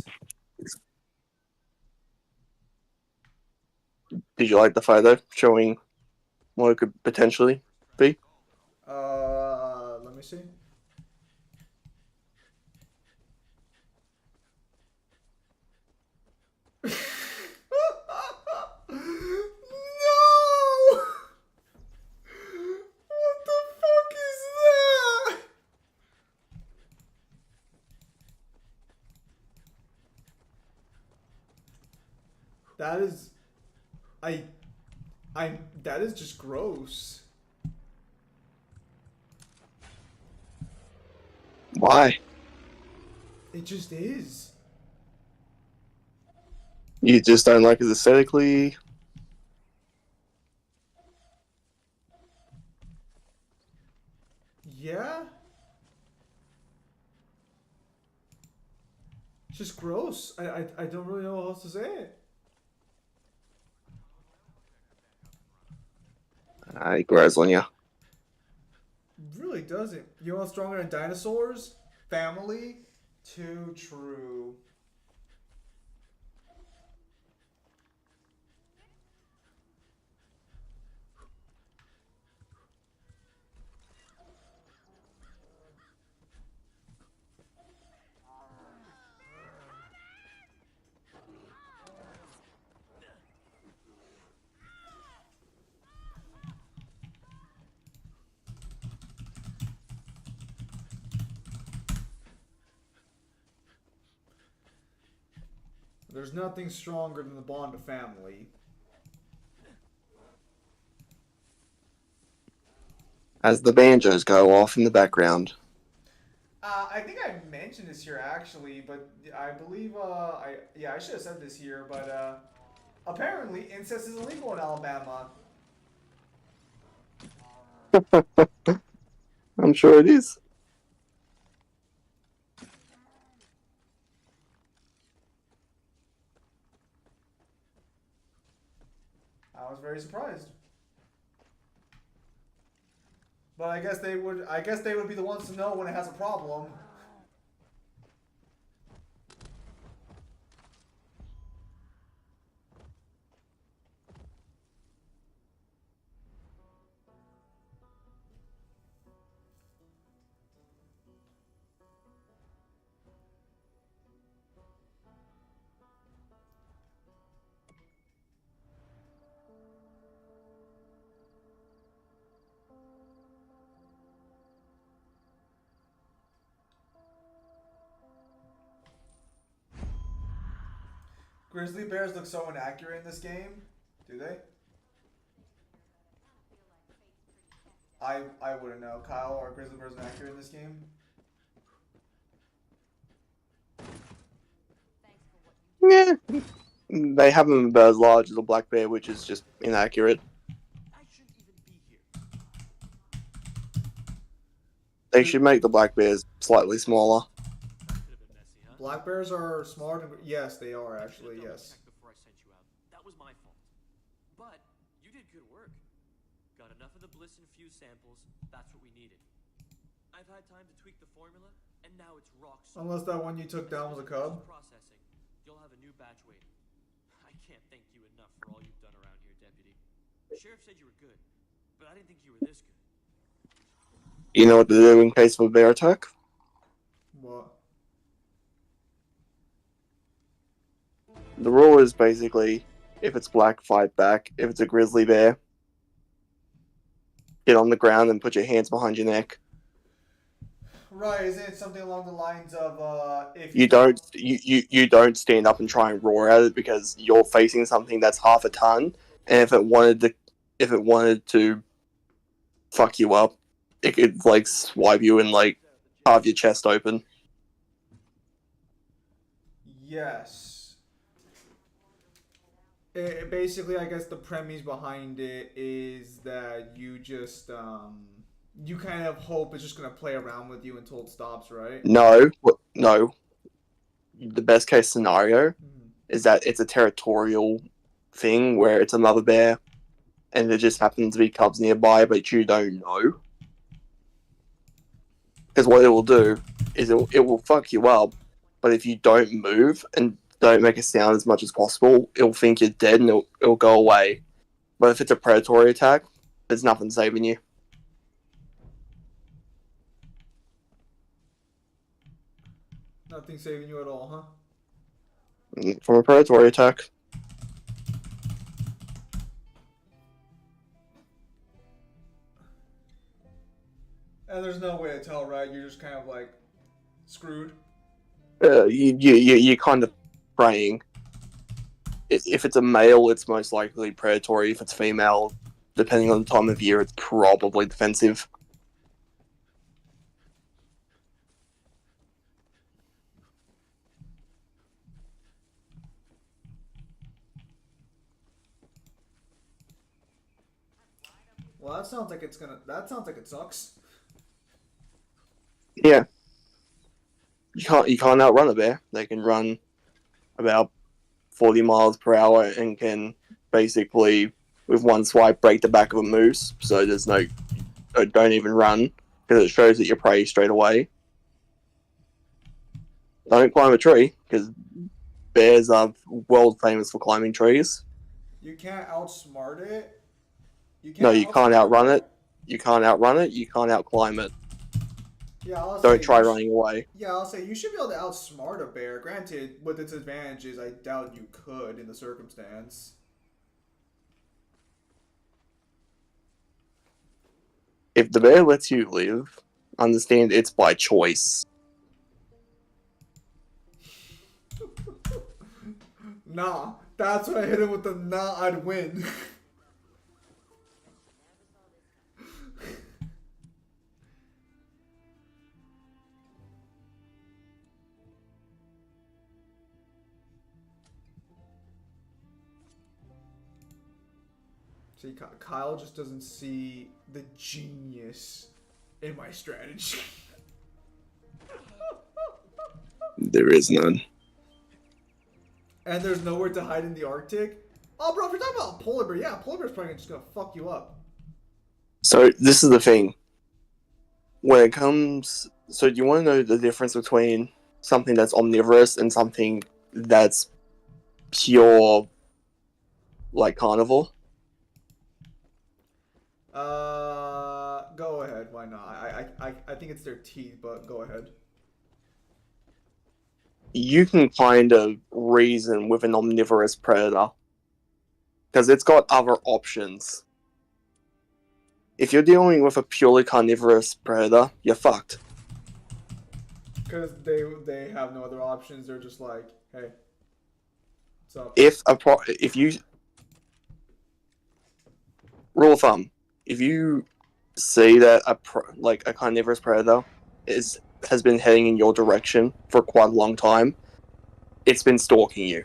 Did you like the photo showing what it could potentially be? Let me see. No! What the fuck is that? That is... that is just gross. Why? It just is. You just don't like it aesthetically? Yeah? It's just gross. I don't really know how else to say it. It grows on you. It really doesn't. You know what's stronger than dinosaurs? Family. Too true. There's nothing stronger than the bond of family. As the banjos go off in the background. I think I mentioned this here actually, but I believe I should have said this here, but apparently incest is illegal in Alabama. I'm sure it is. I was very surprised. But I guess they would. I guess they would be the ones to know when it has a problem. Grizzly bears look so inaccurate in this game. Do they? I wouldn't know. Kyle, are grizzly bears inaccurate in this game? Yeah, they have them about as large as a black bear, which is just inaccurate. I shouldn't even be here. They should make the black bears slightly smaller. Could have been messy, huh? Black bears are smart. Yes, they are actually. Yes. Before I sent you out. That was my fault. But you did good work. Got enough of the bliss infused samples. That's what we needed. I've had time to tweak the formula, and now it's rock solid. Unless that one you took down was a cub. Processing. You'll have a new batch waiting. I can't thank you enough for all you've done around here, Deputy. The sheriff said you were good, but I didn't think you were this good. You know what to do in case of a bear attack? What? The rule is basically, if it's black, fight back. If it's a grizzly bear, get on the ground and put your hands behind your neck. Right, isn't it something along the lines of if You don't stand up and try and roar at it because you're facing something that's half a ton, and if it wanted to fuck you up, it could like swipe you and like carve your chest open. Yes. Basically, I guess the premise behind it is that you just you kind of hope it's just gonna play around with you until it stops, right? No. The best case scenario is that it's a territorial thing where it's a mother bear, and there just happens to be cubs nearby, but you don't know. Because what it will do is it will fuck you up, but if you don't move and don't make a sound as much as possible, it'll think you're dead and it'll go away. But if it's a predatory attack, there's nothing saving you. Nothing saving you at all, huh? From a predatory attack. And there's no way to tell, right? You're just kind of like screwed. You're kind of praying. If it's a male, it's most likely predatory. If it's female, depending on the time of year, it's probably defensive. Well, that sounds like that sounds like it sucks. Yeah. You can't outrun a bear. They can run about 40 miles per hour and can basically, with one swipe, break the back of a moose. So there's no, don't even run because it shows that you're prey straight away. Don't climb a tree because bears are world famous for climbing trees. You can't outsmart it. You can't outrun it. You can't outrun it. You can't outclimb it. Yeah, Don't try running away. Yeah, I'll say you should be able to outsmart a bear. Granted, with its advantages, I doubt you could in the circumstance. If the bear lets you live, understand it's by choice. Nah, that's when I hit him with the nah, I'd win. See, Kyle just doesn't see the genius in my strategy. There is none. And there's nowhere to hide in the Arctic? Oh, bro, if you're talking about polar bear, yeah, polar bear's probably just gonna fuck you up. So this is the thing. when it comes, so do you want to know the difference between something that's omnivorous and something that's pure, like carnivore? Go ahead. Why not? I think it's their teeth, but go ahead. You can kind of reason with an omnivorous predator because it's got other options. If you're dealing with a purely carnivorous predator, you're fucked. Because they have no other options. They're just like, hey, what's up? If you rule of thumb, if you see that a carnivorous predator has been heading in your direction for quite a long time, it's been stalking you.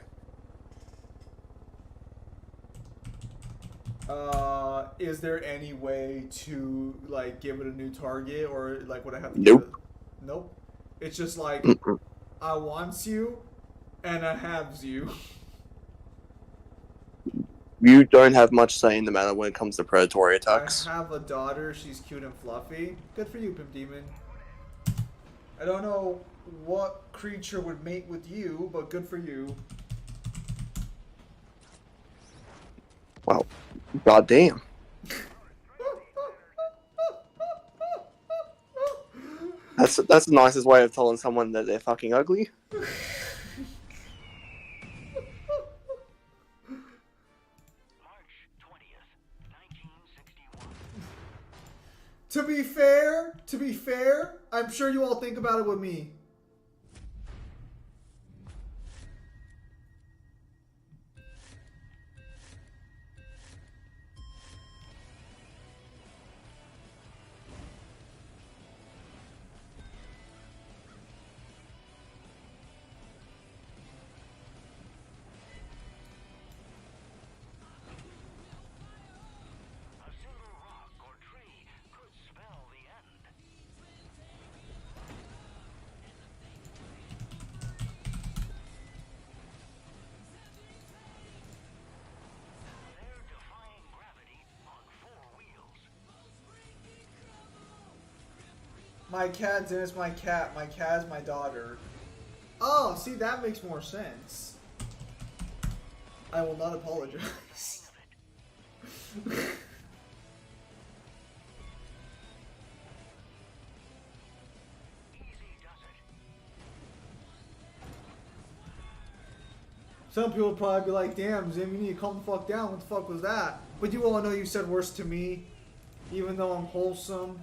Is there any way to like give it a new target, or like would I have to? Nope. Nope. It's just like Mm-mm. I wants you, and I haves you. You don't have much say in the matter when it comes to predatory attacks. I have a daughter. She's cute and fluffy. Good for you, Pimp Demon. I don't know what creature would mate with you, but good for you. Well, goddamn. That's the nicest way of telling someone that they're fucking ugly. March 20th, 1961. To be fair, I'm sure you all think about it with me. A single rock or tree could spell the end. They're defying gravity on 4 wheels. My cat is my cat. My cat is my daughter. Oh, see, that makes more sense. I will not apologize. Easy does it. Some people would probably be like, damn, Zim, you need to calm the fuck down. What the fuck was that? But you all know you said worse to me, even though I'm wholesome.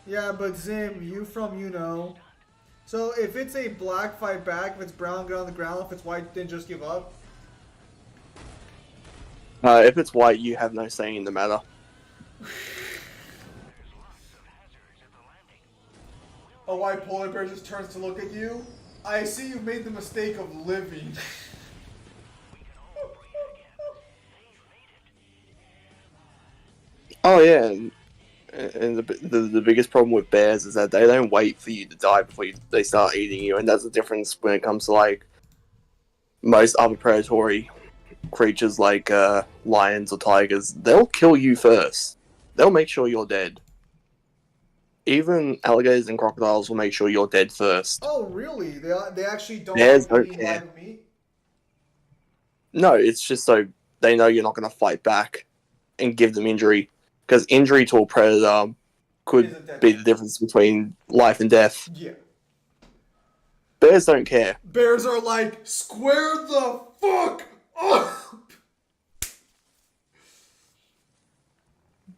Yeah, but Zim, you from you know. So if it's a black, fight back. If it's brown, get on the ground. If it's white, then just give up. If it's white, you have no say in the matter. There's lots of hazards at the landing. A white polar bear just turns to look at you. I see you've made the mistake of living. We can all breathe again. They've made it. Oh yeah, and the biggest problem with bears is that they don't wait for you to die before they start eating you, and that's the difference when it comes to like most other predatory creatures like lions or tigers. They'll kill you first. They'll make sure you're dead. Even alligators and crocodiles will make sure you're dead first. Oh, really? They actually don't Bears like don't eating care. live meat? No, it's just so they know you're not going to fight back and give them injury. Because injury to a predator could Isn't that be the difference between life and death. Yeah. Bears don't care. Bears are like, square the fuck up!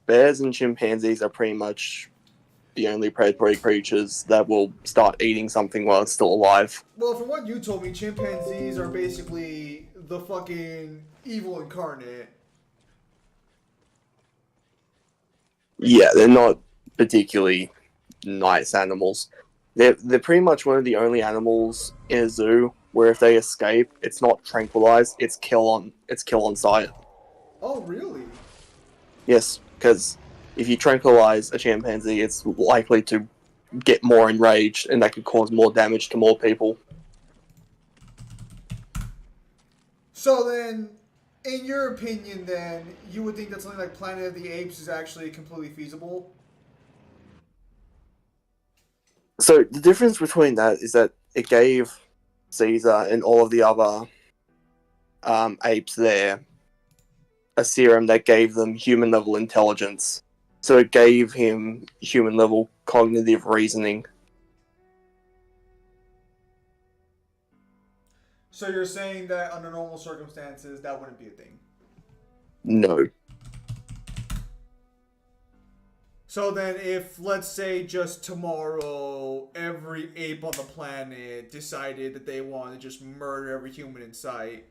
Bears and chimpanzees are pretty much the only predatory creatures that will start eating something while it's still alive. Well, from what you told me, chimpanzees are basically the fucking evil incarnate. Yeah, they're not particularly nice animals. They're pretty much one of the only animals in a zoo where if they escape, it's not tranquilized, it's kill on sight. Oh, really? Yes, because if you tranquilize a chimpanzee, it's likely to get more enraged, and that could cause more damage to more people. So then, in your opinion, then you would think that something like Planet of the Apes is actually completely feasible. So the difference between that is that it gave Caesar and all of the other apes there a serum that gave them human level intelligence. So it gave him human level cognitive reasoning. So you're saying that under normal circumstances that wouldn't be a thing. No. So then, if, let's say, just tomorrow, every ape on the planet decided that they wanted to just murder every human in sight,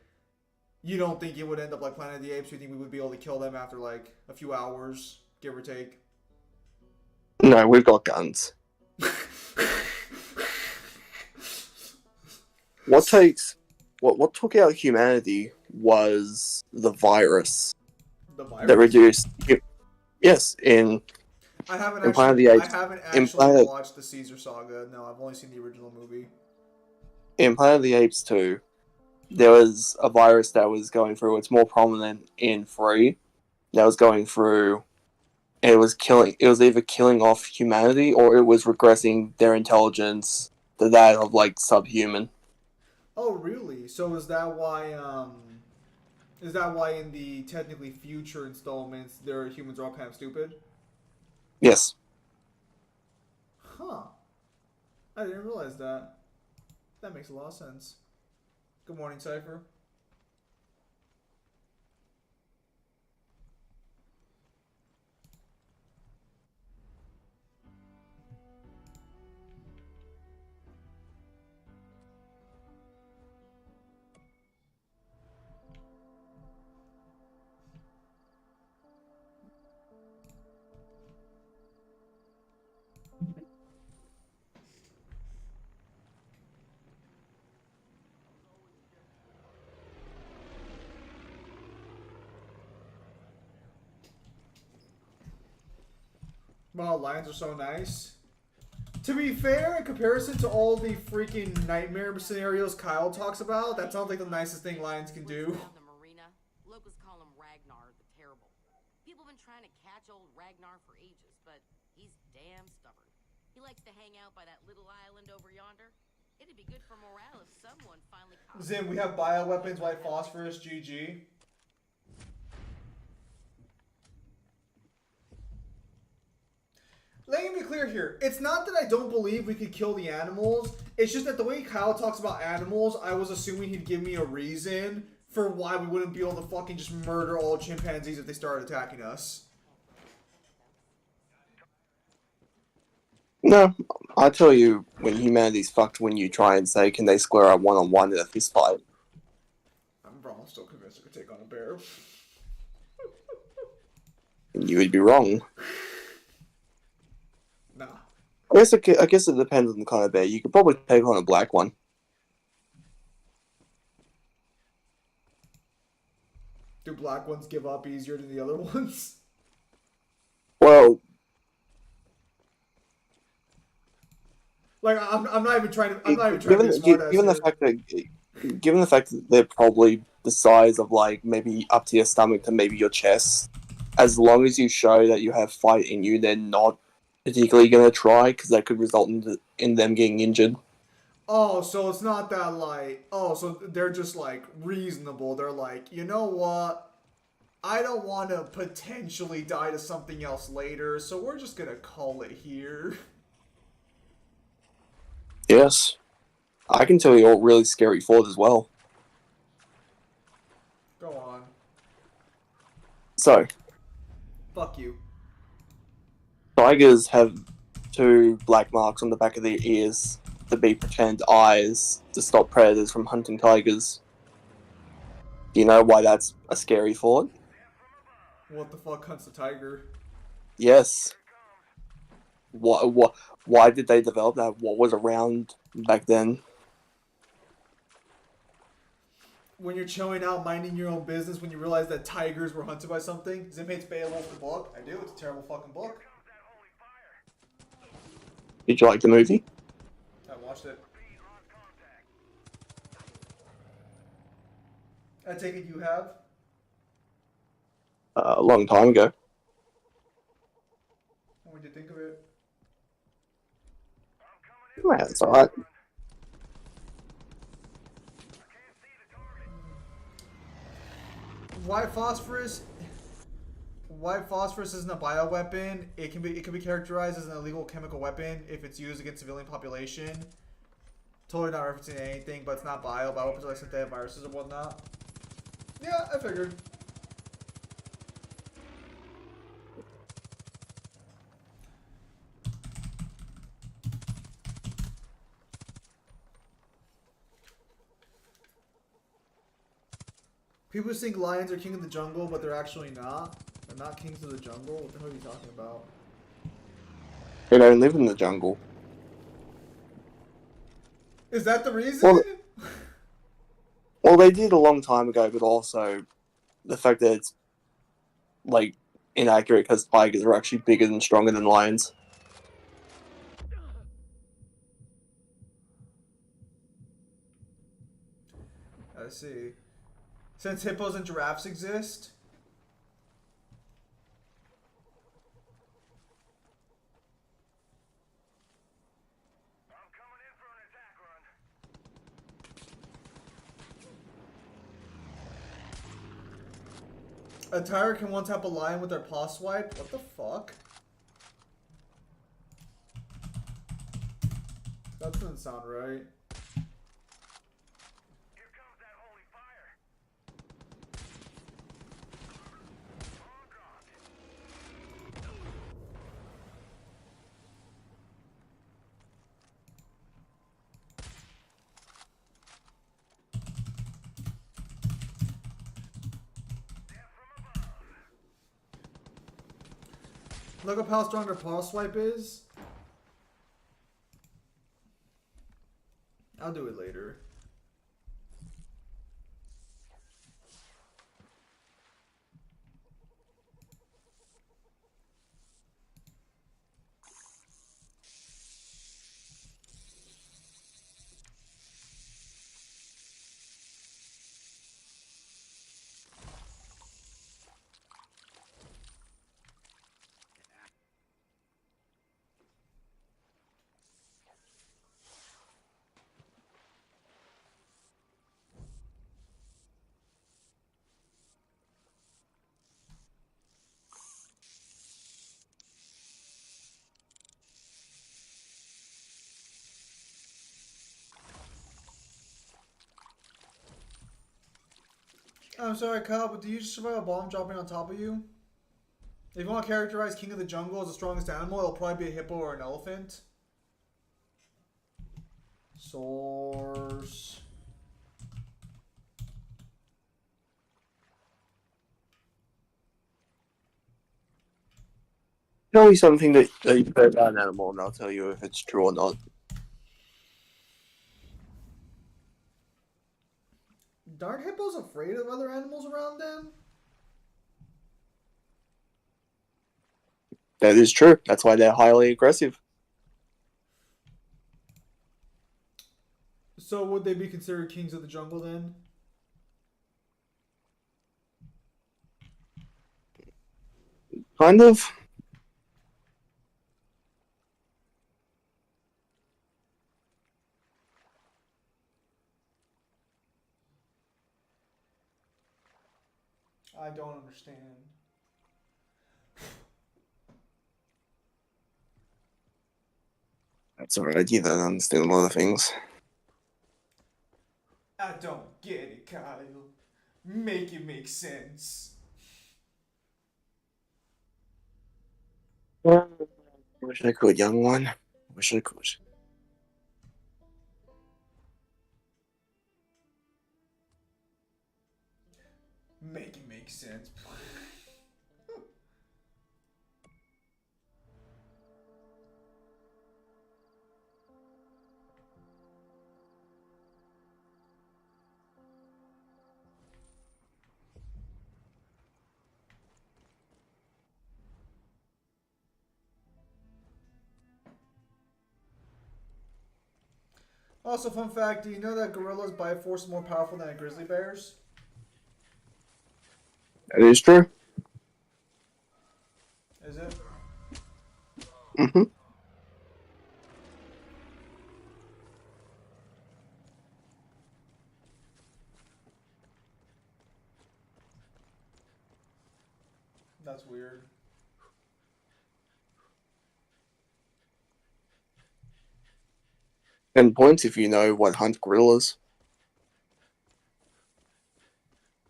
you don't think it would end up like Planet of the Apes? You think we would be able to kill them after, like, a few hours, give or take? No, we've got guns. What took out humanity was the virus The virus? that reduced. Yes, I haven't in Planet of the actually, I Apes- haven't in actually Planet- watched the Caesar saga. No, I've only seen the original movie. in Planet of the Apes 2, there was a virus that was going through. It's more prominent in 3. That was going through. And it was killing. It was either killing off humanity or it was regressing their intelligence to that of like subhuman. Oh, really? So is that why in the technically future installments, their humans are all kind of stupid? Yes. Huh. I didn't realize that. That makes a lot of sense. Good morning, Cypher. Wow, lions are so nice. To be fair, in comparison to all the freaking nightmare scenarios Kyle talks about, that sounds like the nicest thing lions can do. Around the marina, locals call him Ragnar the Terrible. People have been trying to catch old Ragnar for ages, but he's damn stubborn. He likes to hang out by that little island over yonder. It'd be good for morale if someone finally caught him. Zim, we have bioweapons, white phosphorus, GG. Let me be clear here. It's not that I don't believe we could kill the animals. It's just that the way Kyle talks about animals, I was assuming he'd give me a reason for why we wouldn't be able to fucking just murder all chimpanzees if they started attacking us. No, I tell you, when humanity's fucked, when you try and say, can they square up one-on-one in a fist fight? I'm still convinced I could take on a bear. You would be wrong. Nah. I guess it depends on the kind of bear. You could probably take on a black one. Do black ones give up easier than the other ones? Well, Like, I'm not even trying to. I'm not even trying to be smart ass given the here. fact that they're probably the size of like maybe up to your stomach to maybe your chest, as long as you show that you have fight in you, they're not particularly gonna try because that could result in them getting injured. Oh, so it's not that like. Oh, so they're just like reasonable. They're like, you know what? I don't want to potentially die to something else later, so we're just gonna call it here. Yes, I can tell you all really scary thoughts as well. Go on. So, Fuck you. tigers have 2 black marks on the back of their ears to be pretend eyes to stop predators from hunting tigers. Do you know why that's a scary thought? What the fuck hunts the tiger? Yes. Why did they develop that? What was around back then? When you're chilling out, minding your own business, when you realize that tigers were hunted by something. Zim hates Beowulf the book. I do. It's a terrible fucking book. Did you like the movie? I watched it. I take it you have. A long time ago. What would you think of it? Yeah, it's alright. White phosphorus. White phosphorus isn't a bioweapon. It can be characterized as an illegal chemical weapon if it's used against civilian population. Totally not referencing anything, but it's not bio. Bioweapons are like synthetic viruses and whatnot. Yeah, I figured. People think lions are king of the jungle, but they're actually not. They're not kings of the jungle. What the hell are you talking about? They don't live in the jungle. Is that the reason? Well, they did a long time ago, but also the fact that it's like inaccurate because tigers are actually bigger and stronger than lions. I see. Since hippos and giraffes exist. A tiger can one tap a lion with their paw swipe? What the fuck? That doesn't sound right. Look up how strong their paw swipe is. I'll do it later. I'm sorry, Kyle, but do you survive a bomb dropping on top of you? If you want to characterize King of the Jungle as the strongest animal, it'll probably be a hippo or an elephant. Source. Tell me something that you've heard about an animal, and I'll tell you if it's true or not. Aren't hippos afraid of other animals around them? That is true. That's why they're highly aggressive. So would they be considered kings of the jungle then? Kind of. I don't understand. That's alright. You don't understand a lot of things. I don't get it, Kyle. Make it make sense. Wish I could, young one. Wish I could. Make it make sense. Also, fun fact, do you know that gorillas bite force is more powerful than a grizzly bear's? That is true. Is it? Mm-hmm. That's weird. And points if you know what hunts gorillas.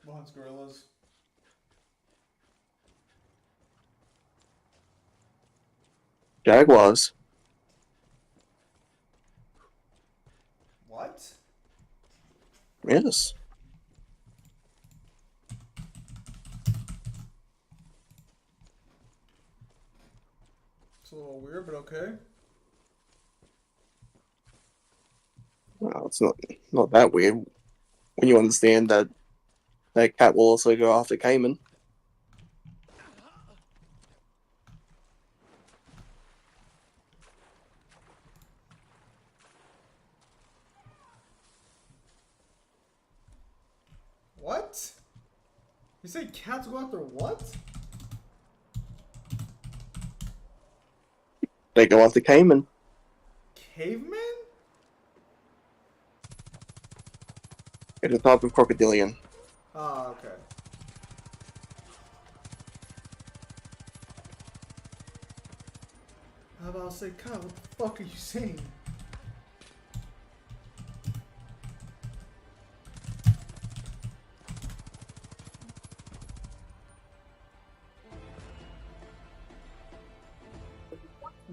Who hunts gorillas? Jaguars. What? Yes. It's a little weird, but okay. Well, it's not that weird when you understand that that cat will also go after Cayman. What? You say cats go after what? They go after Cayman. Cavemen? It's a type of crocodilian. Ah, okay. How about I say, God, what the fuck are you saying?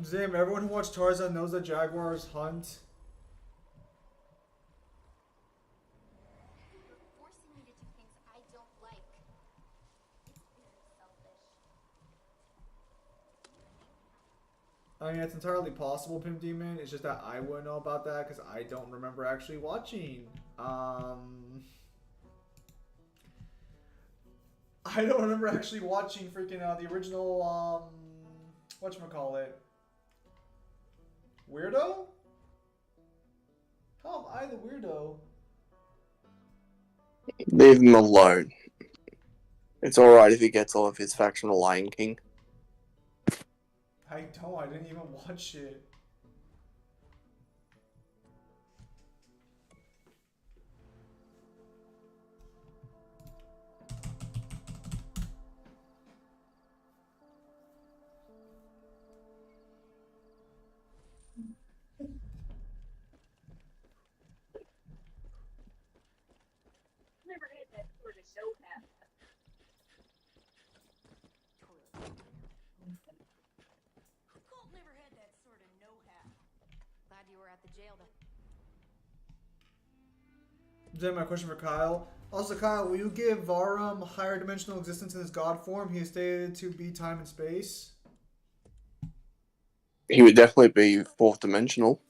Zim, everyone who watched Tarzan knows that jaguars hunt. You're forcing me to do things I don't like. It's very selfish. I mean, it's entirely possible, Pimp Demon. It's just that I wouldn't know about that because I don't remember actually watching. I don't remember actually watching freaking the original whatchamacallit? Weirdo? How am I the weirdo? Leave him alone. It's alright if he gets all of his faction on Lion King. I don't. I didn't even watch it. Never had that sort of show happen. Colt never had that sort of know-how. Glad you were at the jail to Then my question for Kyle. Also, Kyle, will you give Varum higher dimensional existence in his god form? He is stated to be time and space. He would definitely be fourth dimensional.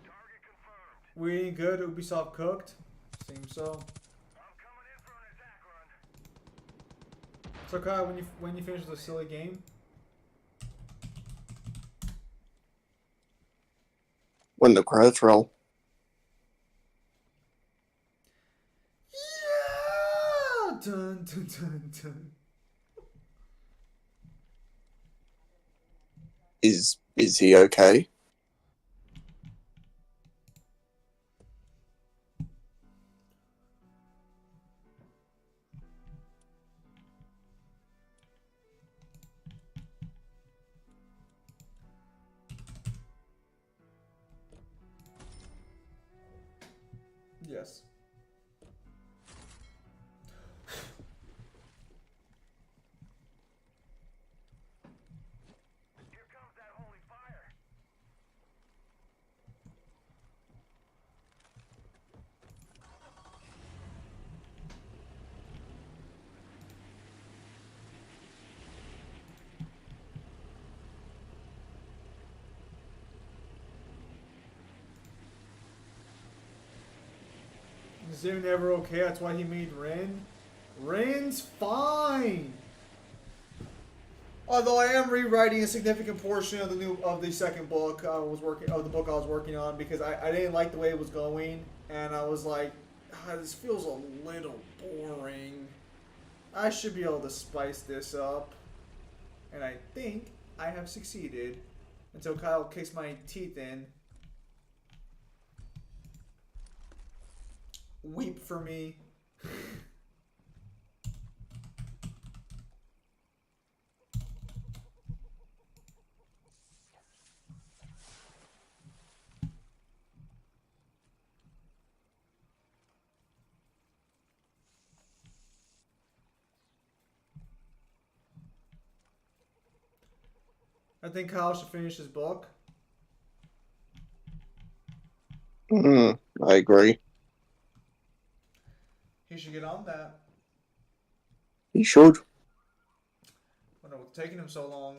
Target confirmed. We ain't good. Ubisoft cooked. Seems so. I'm coming in for an attack run. So Kyle, when you finish the silly game, When the credits roll. yeah, dun dun dun dun. is he okay? Yes. Here comes that holy fire. Is Zim never okay? That's why he made Rin. Rin's fine. Although I am rewriting a significant portion of the second book the book I was working on because I didn't like the way it was going and I was like, this feels a little boring. I should be able to spice this up, and I think I have succeeded until Kyle kicks my teeth in. Weep for me. I think Kyle should finish his book. I agree. He should get on that. He should. I don't know what's taking him so long.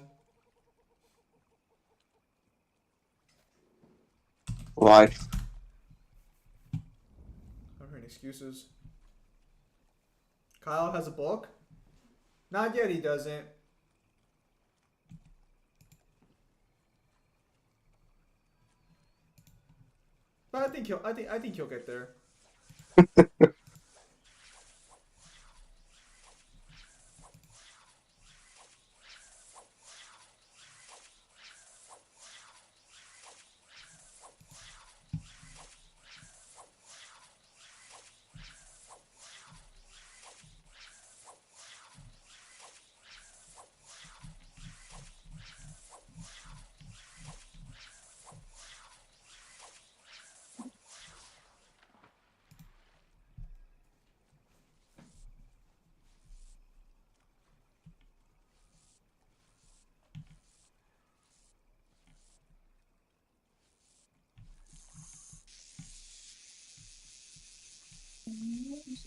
Life. I'm hearing excuses. Kyle has a book? Not yet, he doesn't. But I think he'll get there.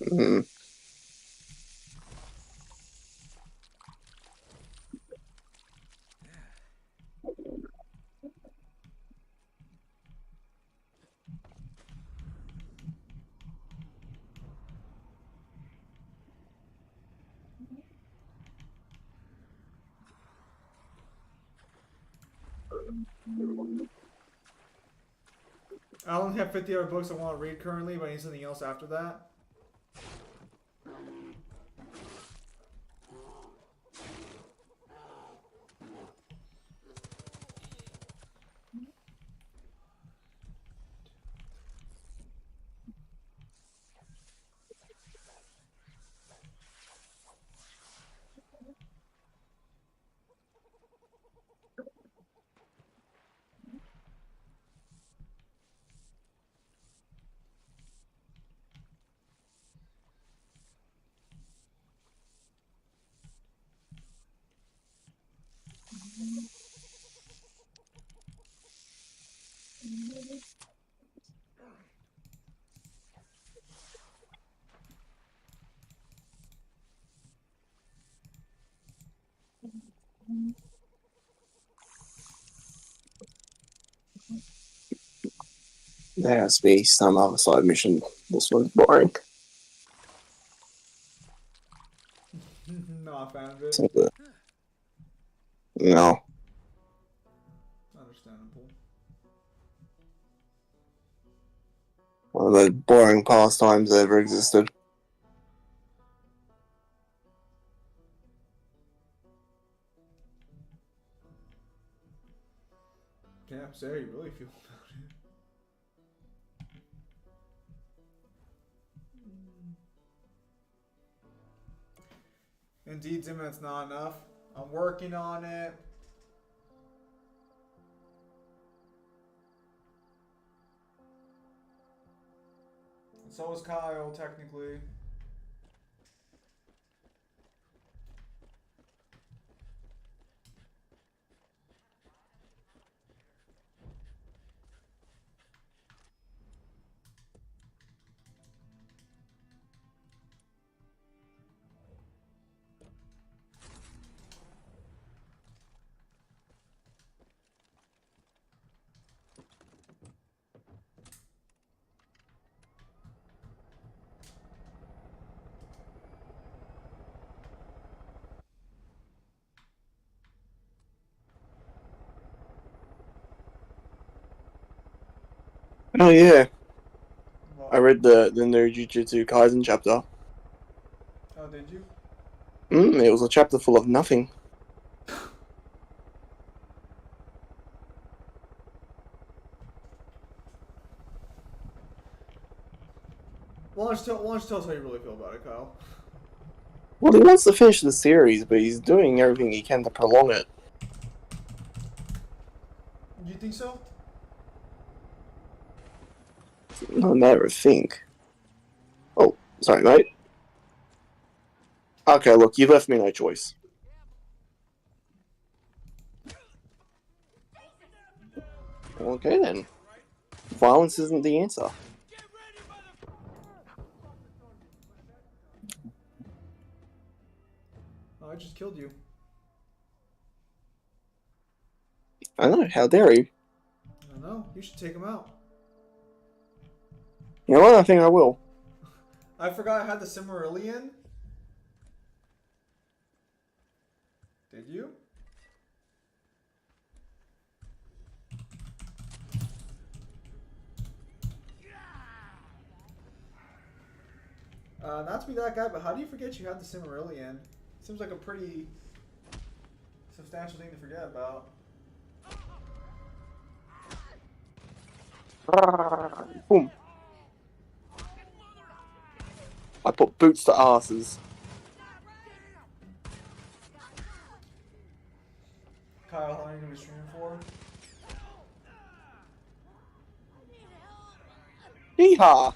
Mm. I only have 50 other books I want to read currently, but I need something else after that. There has to be some other side mission. This one's boring. Not a fan of it. So good. No. Understandable. One of the boring pastimes that ever existed. Damn, say how you really feel about it. Indeed, Zimmer, that's not enough. I'm working on it. And so is Kyle, technically. Oh yeah, Well, I read the new Jujutsu Kaisen chapter. oh, did you? It was a chapter full of nothing. Why don't you tell us how you really feel about it, Kyle? Well, he wants to finish the series, but he's doing everything he can to prolong it. You think so? It's not a matter of think. Oh, sorry, mate. Okay, look, you left me no choice. Okay then. Violence isn't the answer. Oh, I just killed you. I know, how dare you? I don't know. You should take him out. You know what, I think I will. I forgot I had the Cimmerillion. Did you? Not to be that guy, but how do you forget you had the Cimmerillion? Seems like a pretty substantial thing to forget about. Boom. I put boots to asses. Kyle, how long are you going to be streaming for? Yeehaw!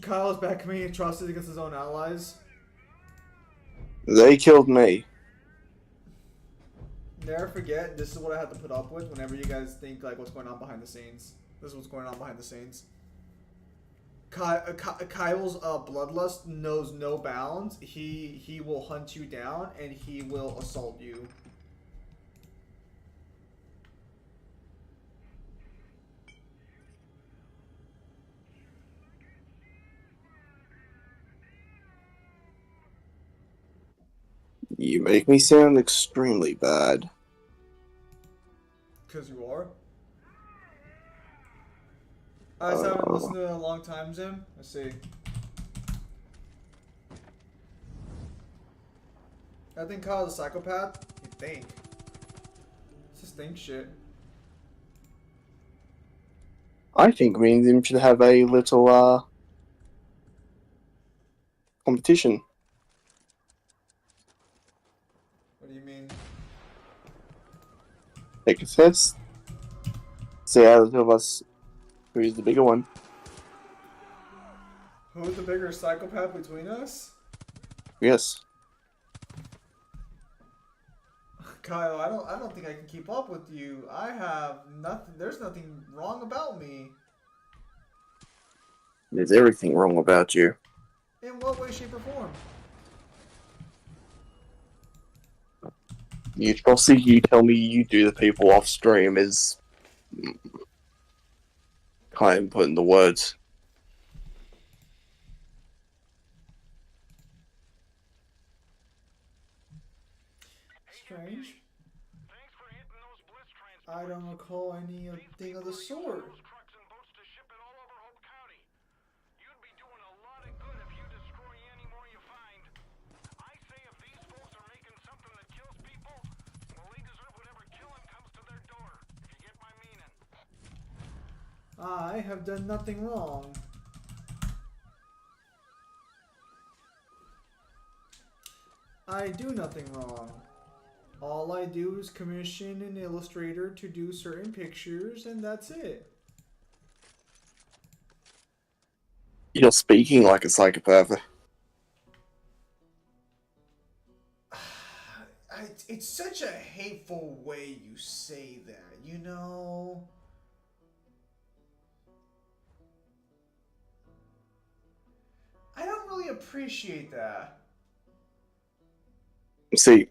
Kyle is back committing atrocities against his own allies. They killed me. Never forget, this is what I have to put up with whenever you guys think like what's going on behind the scenes. This is what's going on behind the scenes. Kyle's bloodlust knows no bounds. He will hunt you down and he will assault you. You make me sound extremely bad. Because you are. I just haven't listened to it in a long time, Zim. Let's see. I think Kyle's a psychopath. You think. It's just think shit. I think me and him should have a little, competition. What do you mean? Take a test. See out of the two of us who's the bigger one. Who's the bigger psychopath between us? Yes. Kyle, I don't think I can keep up with you. I have nothing. There's nothing wrong about me. There's everything wrong about you. In what way, shape, or form? You trusty, you tell me you do the people off stream is Can't even put into words. Strange. Thanks for hitting those bliss transports. I don't recall anything of the sort. Those trucks and boats to ship it all over Hope County. You'd be doing a lot of good if you destroy any more you find. I say if these folks are making something that kills people, well, they deserve whatever killing comes to their door. If you get my meaning. I have done nothing wrong. I do nothing wrong. All I do is commission an illustrator to do certain pictures, and that's it. You're speaking like a psychopath. It's such a hateful way you say that, you know? I don't really appreciate that. See,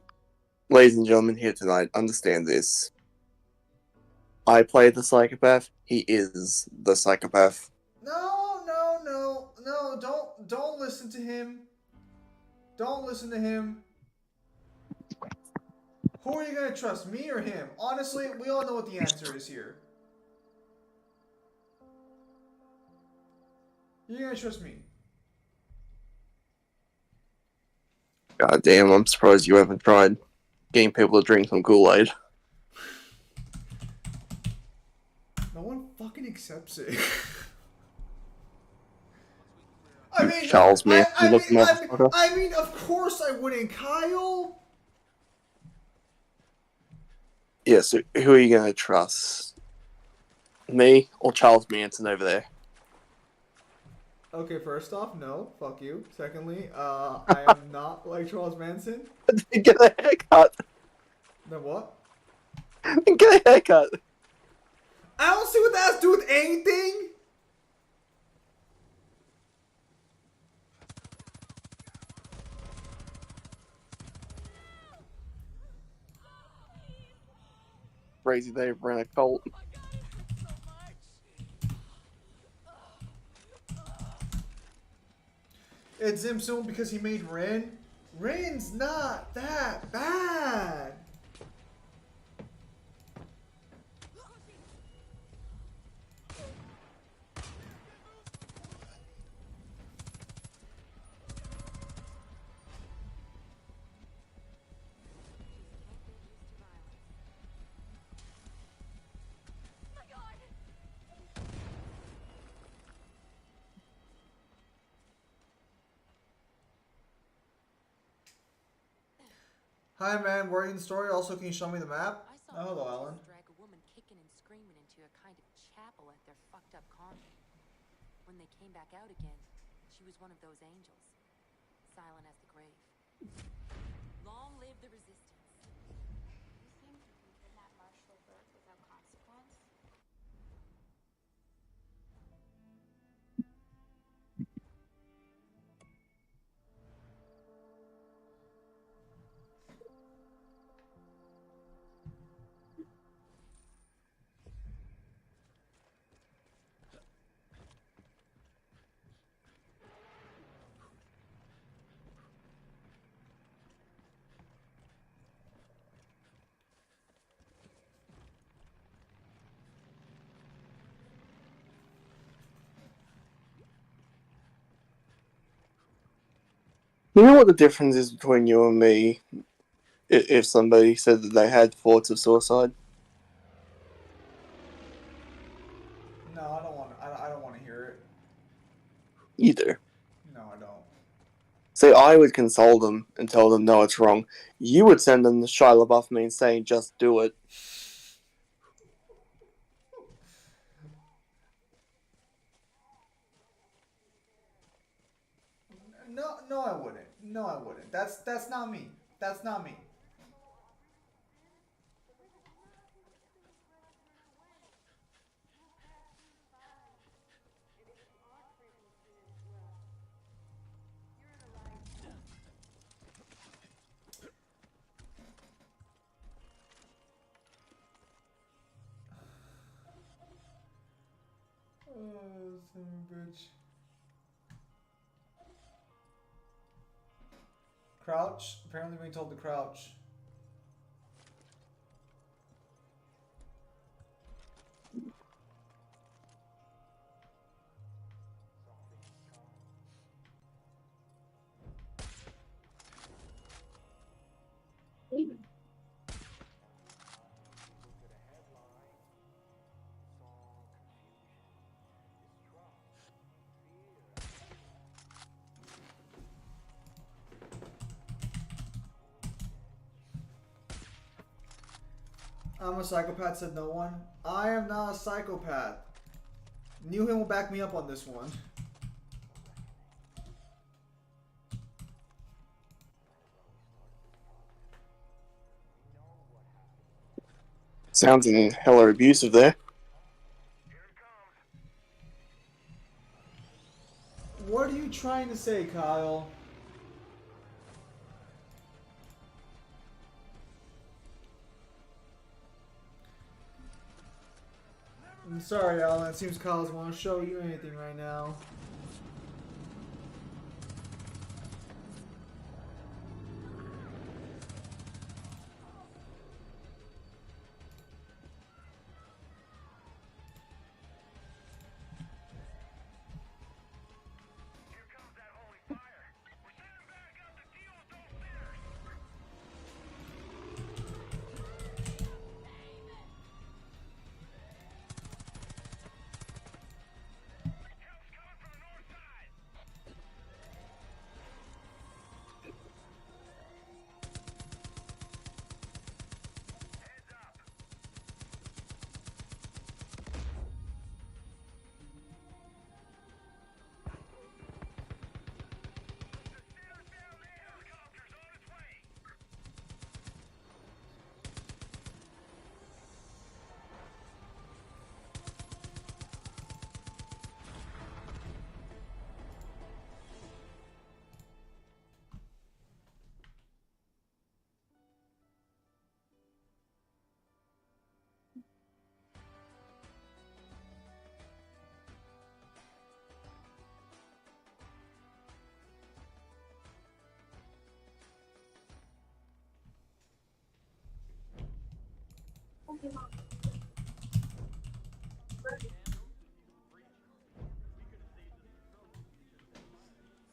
ladies and gentlemen here tonight, understand this. I play the psychopath. He is the psychopath. No, don't listen to him. Don't listen to him. Who are you gonna trust, me or him? Honestly, we all know what the answer is here. You're gonna trust me. God damn, I'm surprised you haven't tried getting people to drink some Kool-Aid. No one fucking accepts it. I mean, Charles Manson looking motherfucker. I mean, of course I wouldn't, Kyle. Yeah, so who are you gonna trust? Me or Charles Manson over there? Okay, first off, no, fuck you. Secondly, I am not like Charles Manson. Get a haircut. Then what? Get a haircut. I don't see what that has to do with anything. Crazy they ran a cult. It's him soon because he made Ren. Ren's not that bad. Hi man, where are you in the story? Also, can you show me the map? I saw Oh, hello, police Alan. drag a woman kicking and screaming into a kind of chapel at their fucked up convent. When they came back out again, she was one of those angels, silent as the grave. Long live the resistance. You think you can kidnap Marshall Burke without consequence? You know what the difference is between you and me? If somebody said that they had thoughts of suicide? No, I don't want. I don't want to hear it. You do. No, I don't. See, I would console them and tell them, no, it's wrong. You would send them the Shia LaBeouf meme saying, just do it. No, I wouldn't. No, I wouldn't. That's not me. That's not me. bitch. Crouch. Apparently we told to crouch. I'm a psychopath, said no one. I am not a psychopath. Newham will back me up on this one. Sounds hella abusive there. What are you trying to say, Kyle? I'm sorry, Alan. It seems Kyle's won't show you anything right now.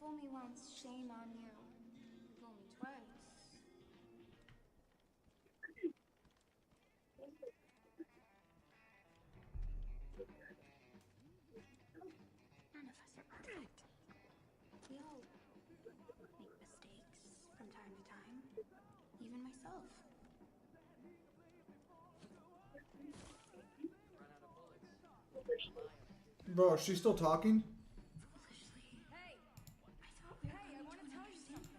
Fool me once, shame on you. Fool me twice. None of us are perfect. We all make mistakes from time to time. Even myself. Bro, is she still talking? Foolishly. Hey! I thought we were coming to an understanding.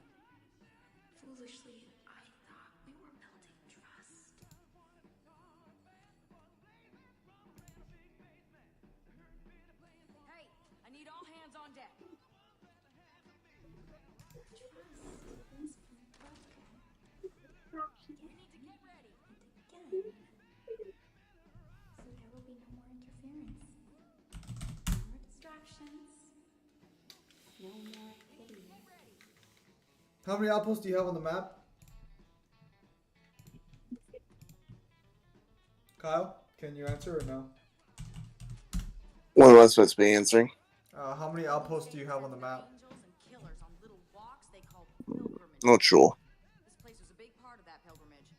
Foolishly, I thought we were building trust. Hey, I need all hands on deck. Trust has been broken. We need to get ready. Again. So there will be no more interference. No more distractions. No more pity. How many outposts do you have on the map? Kyle, can you answer or no? What am I supposed to be answering? How many outposts do you have on the map? Angels and killers on little walks they call pilgrimages. Not sure. This place was a big part of that pilgrimage.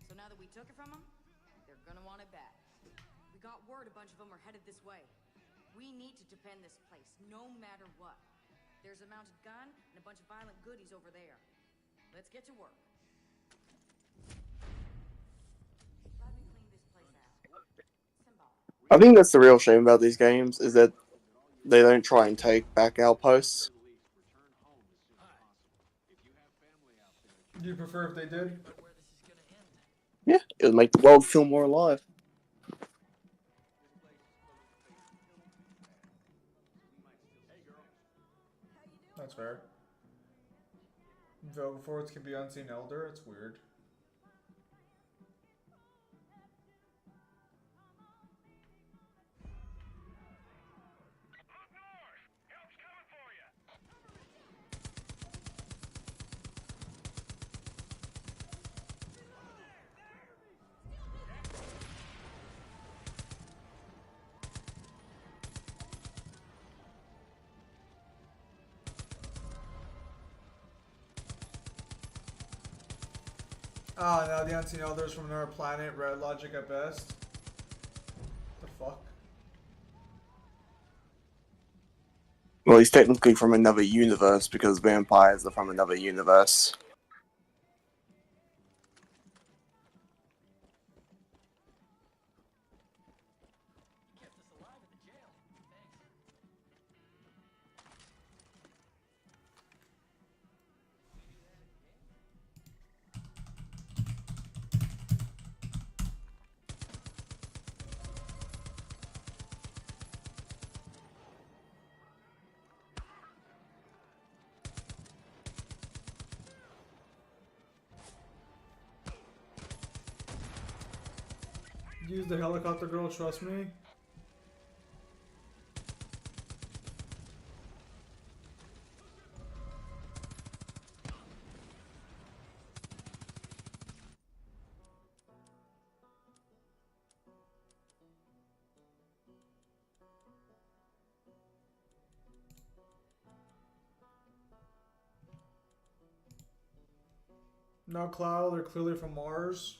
So now that we took it from them, they're gonna want it back. We got word a bunch of them are headed this way. We need to defend this place, no matter what. There's a mounted gun and a bunch of violent goodies over there. Let's get to work. Let me clean this place out. Symbolic. I think that's the real shame about these games is that they don't try and take back outposts. Do you prefer if they did? Yeah, it would make the world feel more alive. That's fair. Velgafords can be unseen elder. It's weird. Ah, now the unseen elders from another planet. Red logic at best. The fuck? Well, he's technically from another universe because vampires are from another universe. Kept us alive at the jail. Thanks. Use the helicopter girl, trust me. Not Cloud, they're clearly from Mars.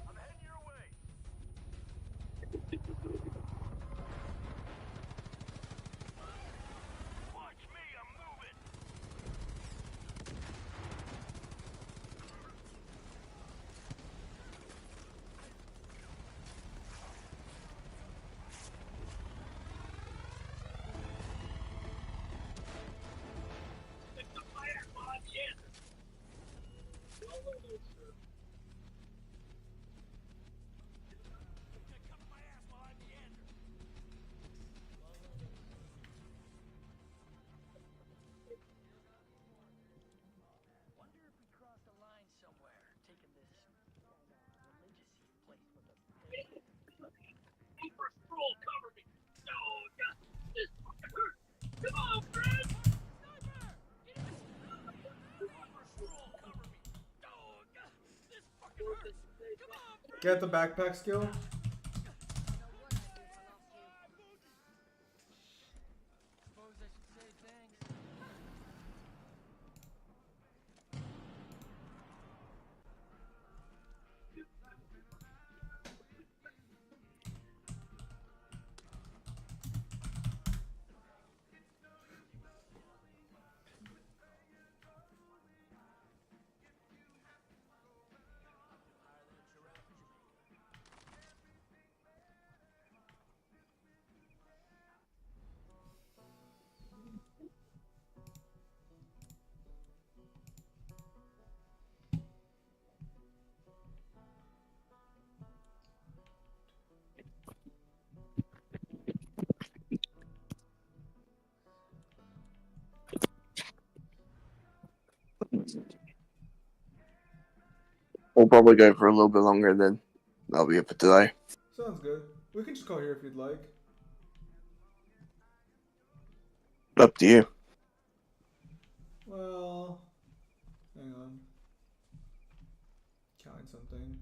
I'm heading your way. Watch me, I'm moving. Cover my ass while I meander. Wonder if we crossed a line somewhere, taking this religious-y place with a paper scroll cover me. No, God, this fucking hurts. Come on, friend. Sniper, paper scroll cover me. No, God, this fucking hurts. Come on, friend. Get the backpack skill. Suppose I should say thanks. We'll probably go for a little bit longer, and then that'll be it for today. Sounds good. We can just call here if you'd like. Up to you. Well, hang on. Counting something.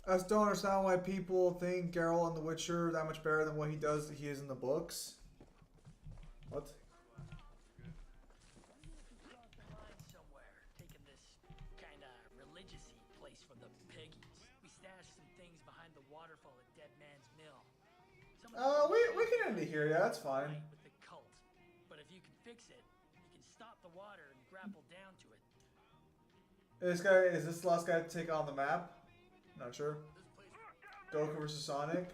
I still don't understand why people think Geralt in The Witcher that much better than what he is in the books. What? Crossed a line somewhere, taking this kinda religious-y place from the Piggies. We stashed some things behind the waterfall at Dead Man's Mill. Some of the We can end it here. Yeah, that's fine. fight with the cult. But if you can fix it, you can stop the water and grapple down to it. Is this the last guy to take on the map? Not sure. Goku versus Sonic.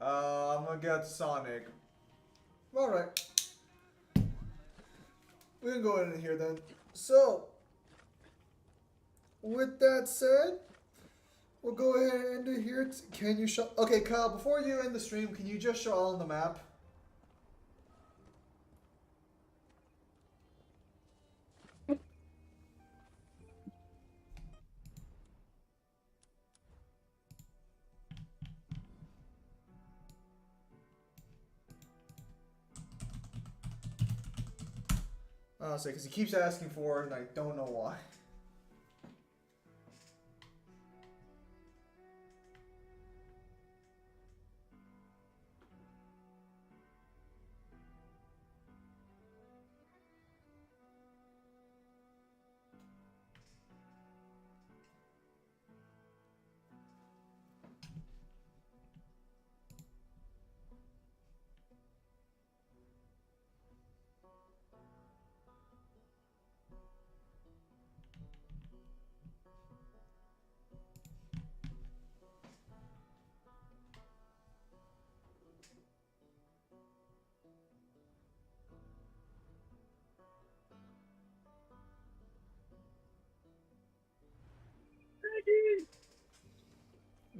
I'm gonna get Sonic. Alright. we can go in here then. So, with that said, we'll go ahead and end it here. Can you show? Okay, Kyle. Before you end the stream, can you just show all on the map? Honestly, because he keeps asking for it, and I don't know why.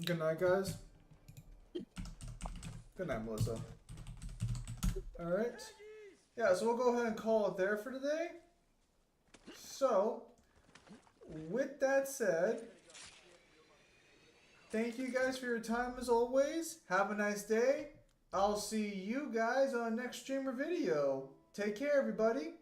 Good night, guys. Good night, Melissa. Alright. Yeah, so we'll go ahead and call it there for today. So, with that said, thank you guys for your time as always. Have a nice day. I'll see you guys on next streamer video. Take care, everybody.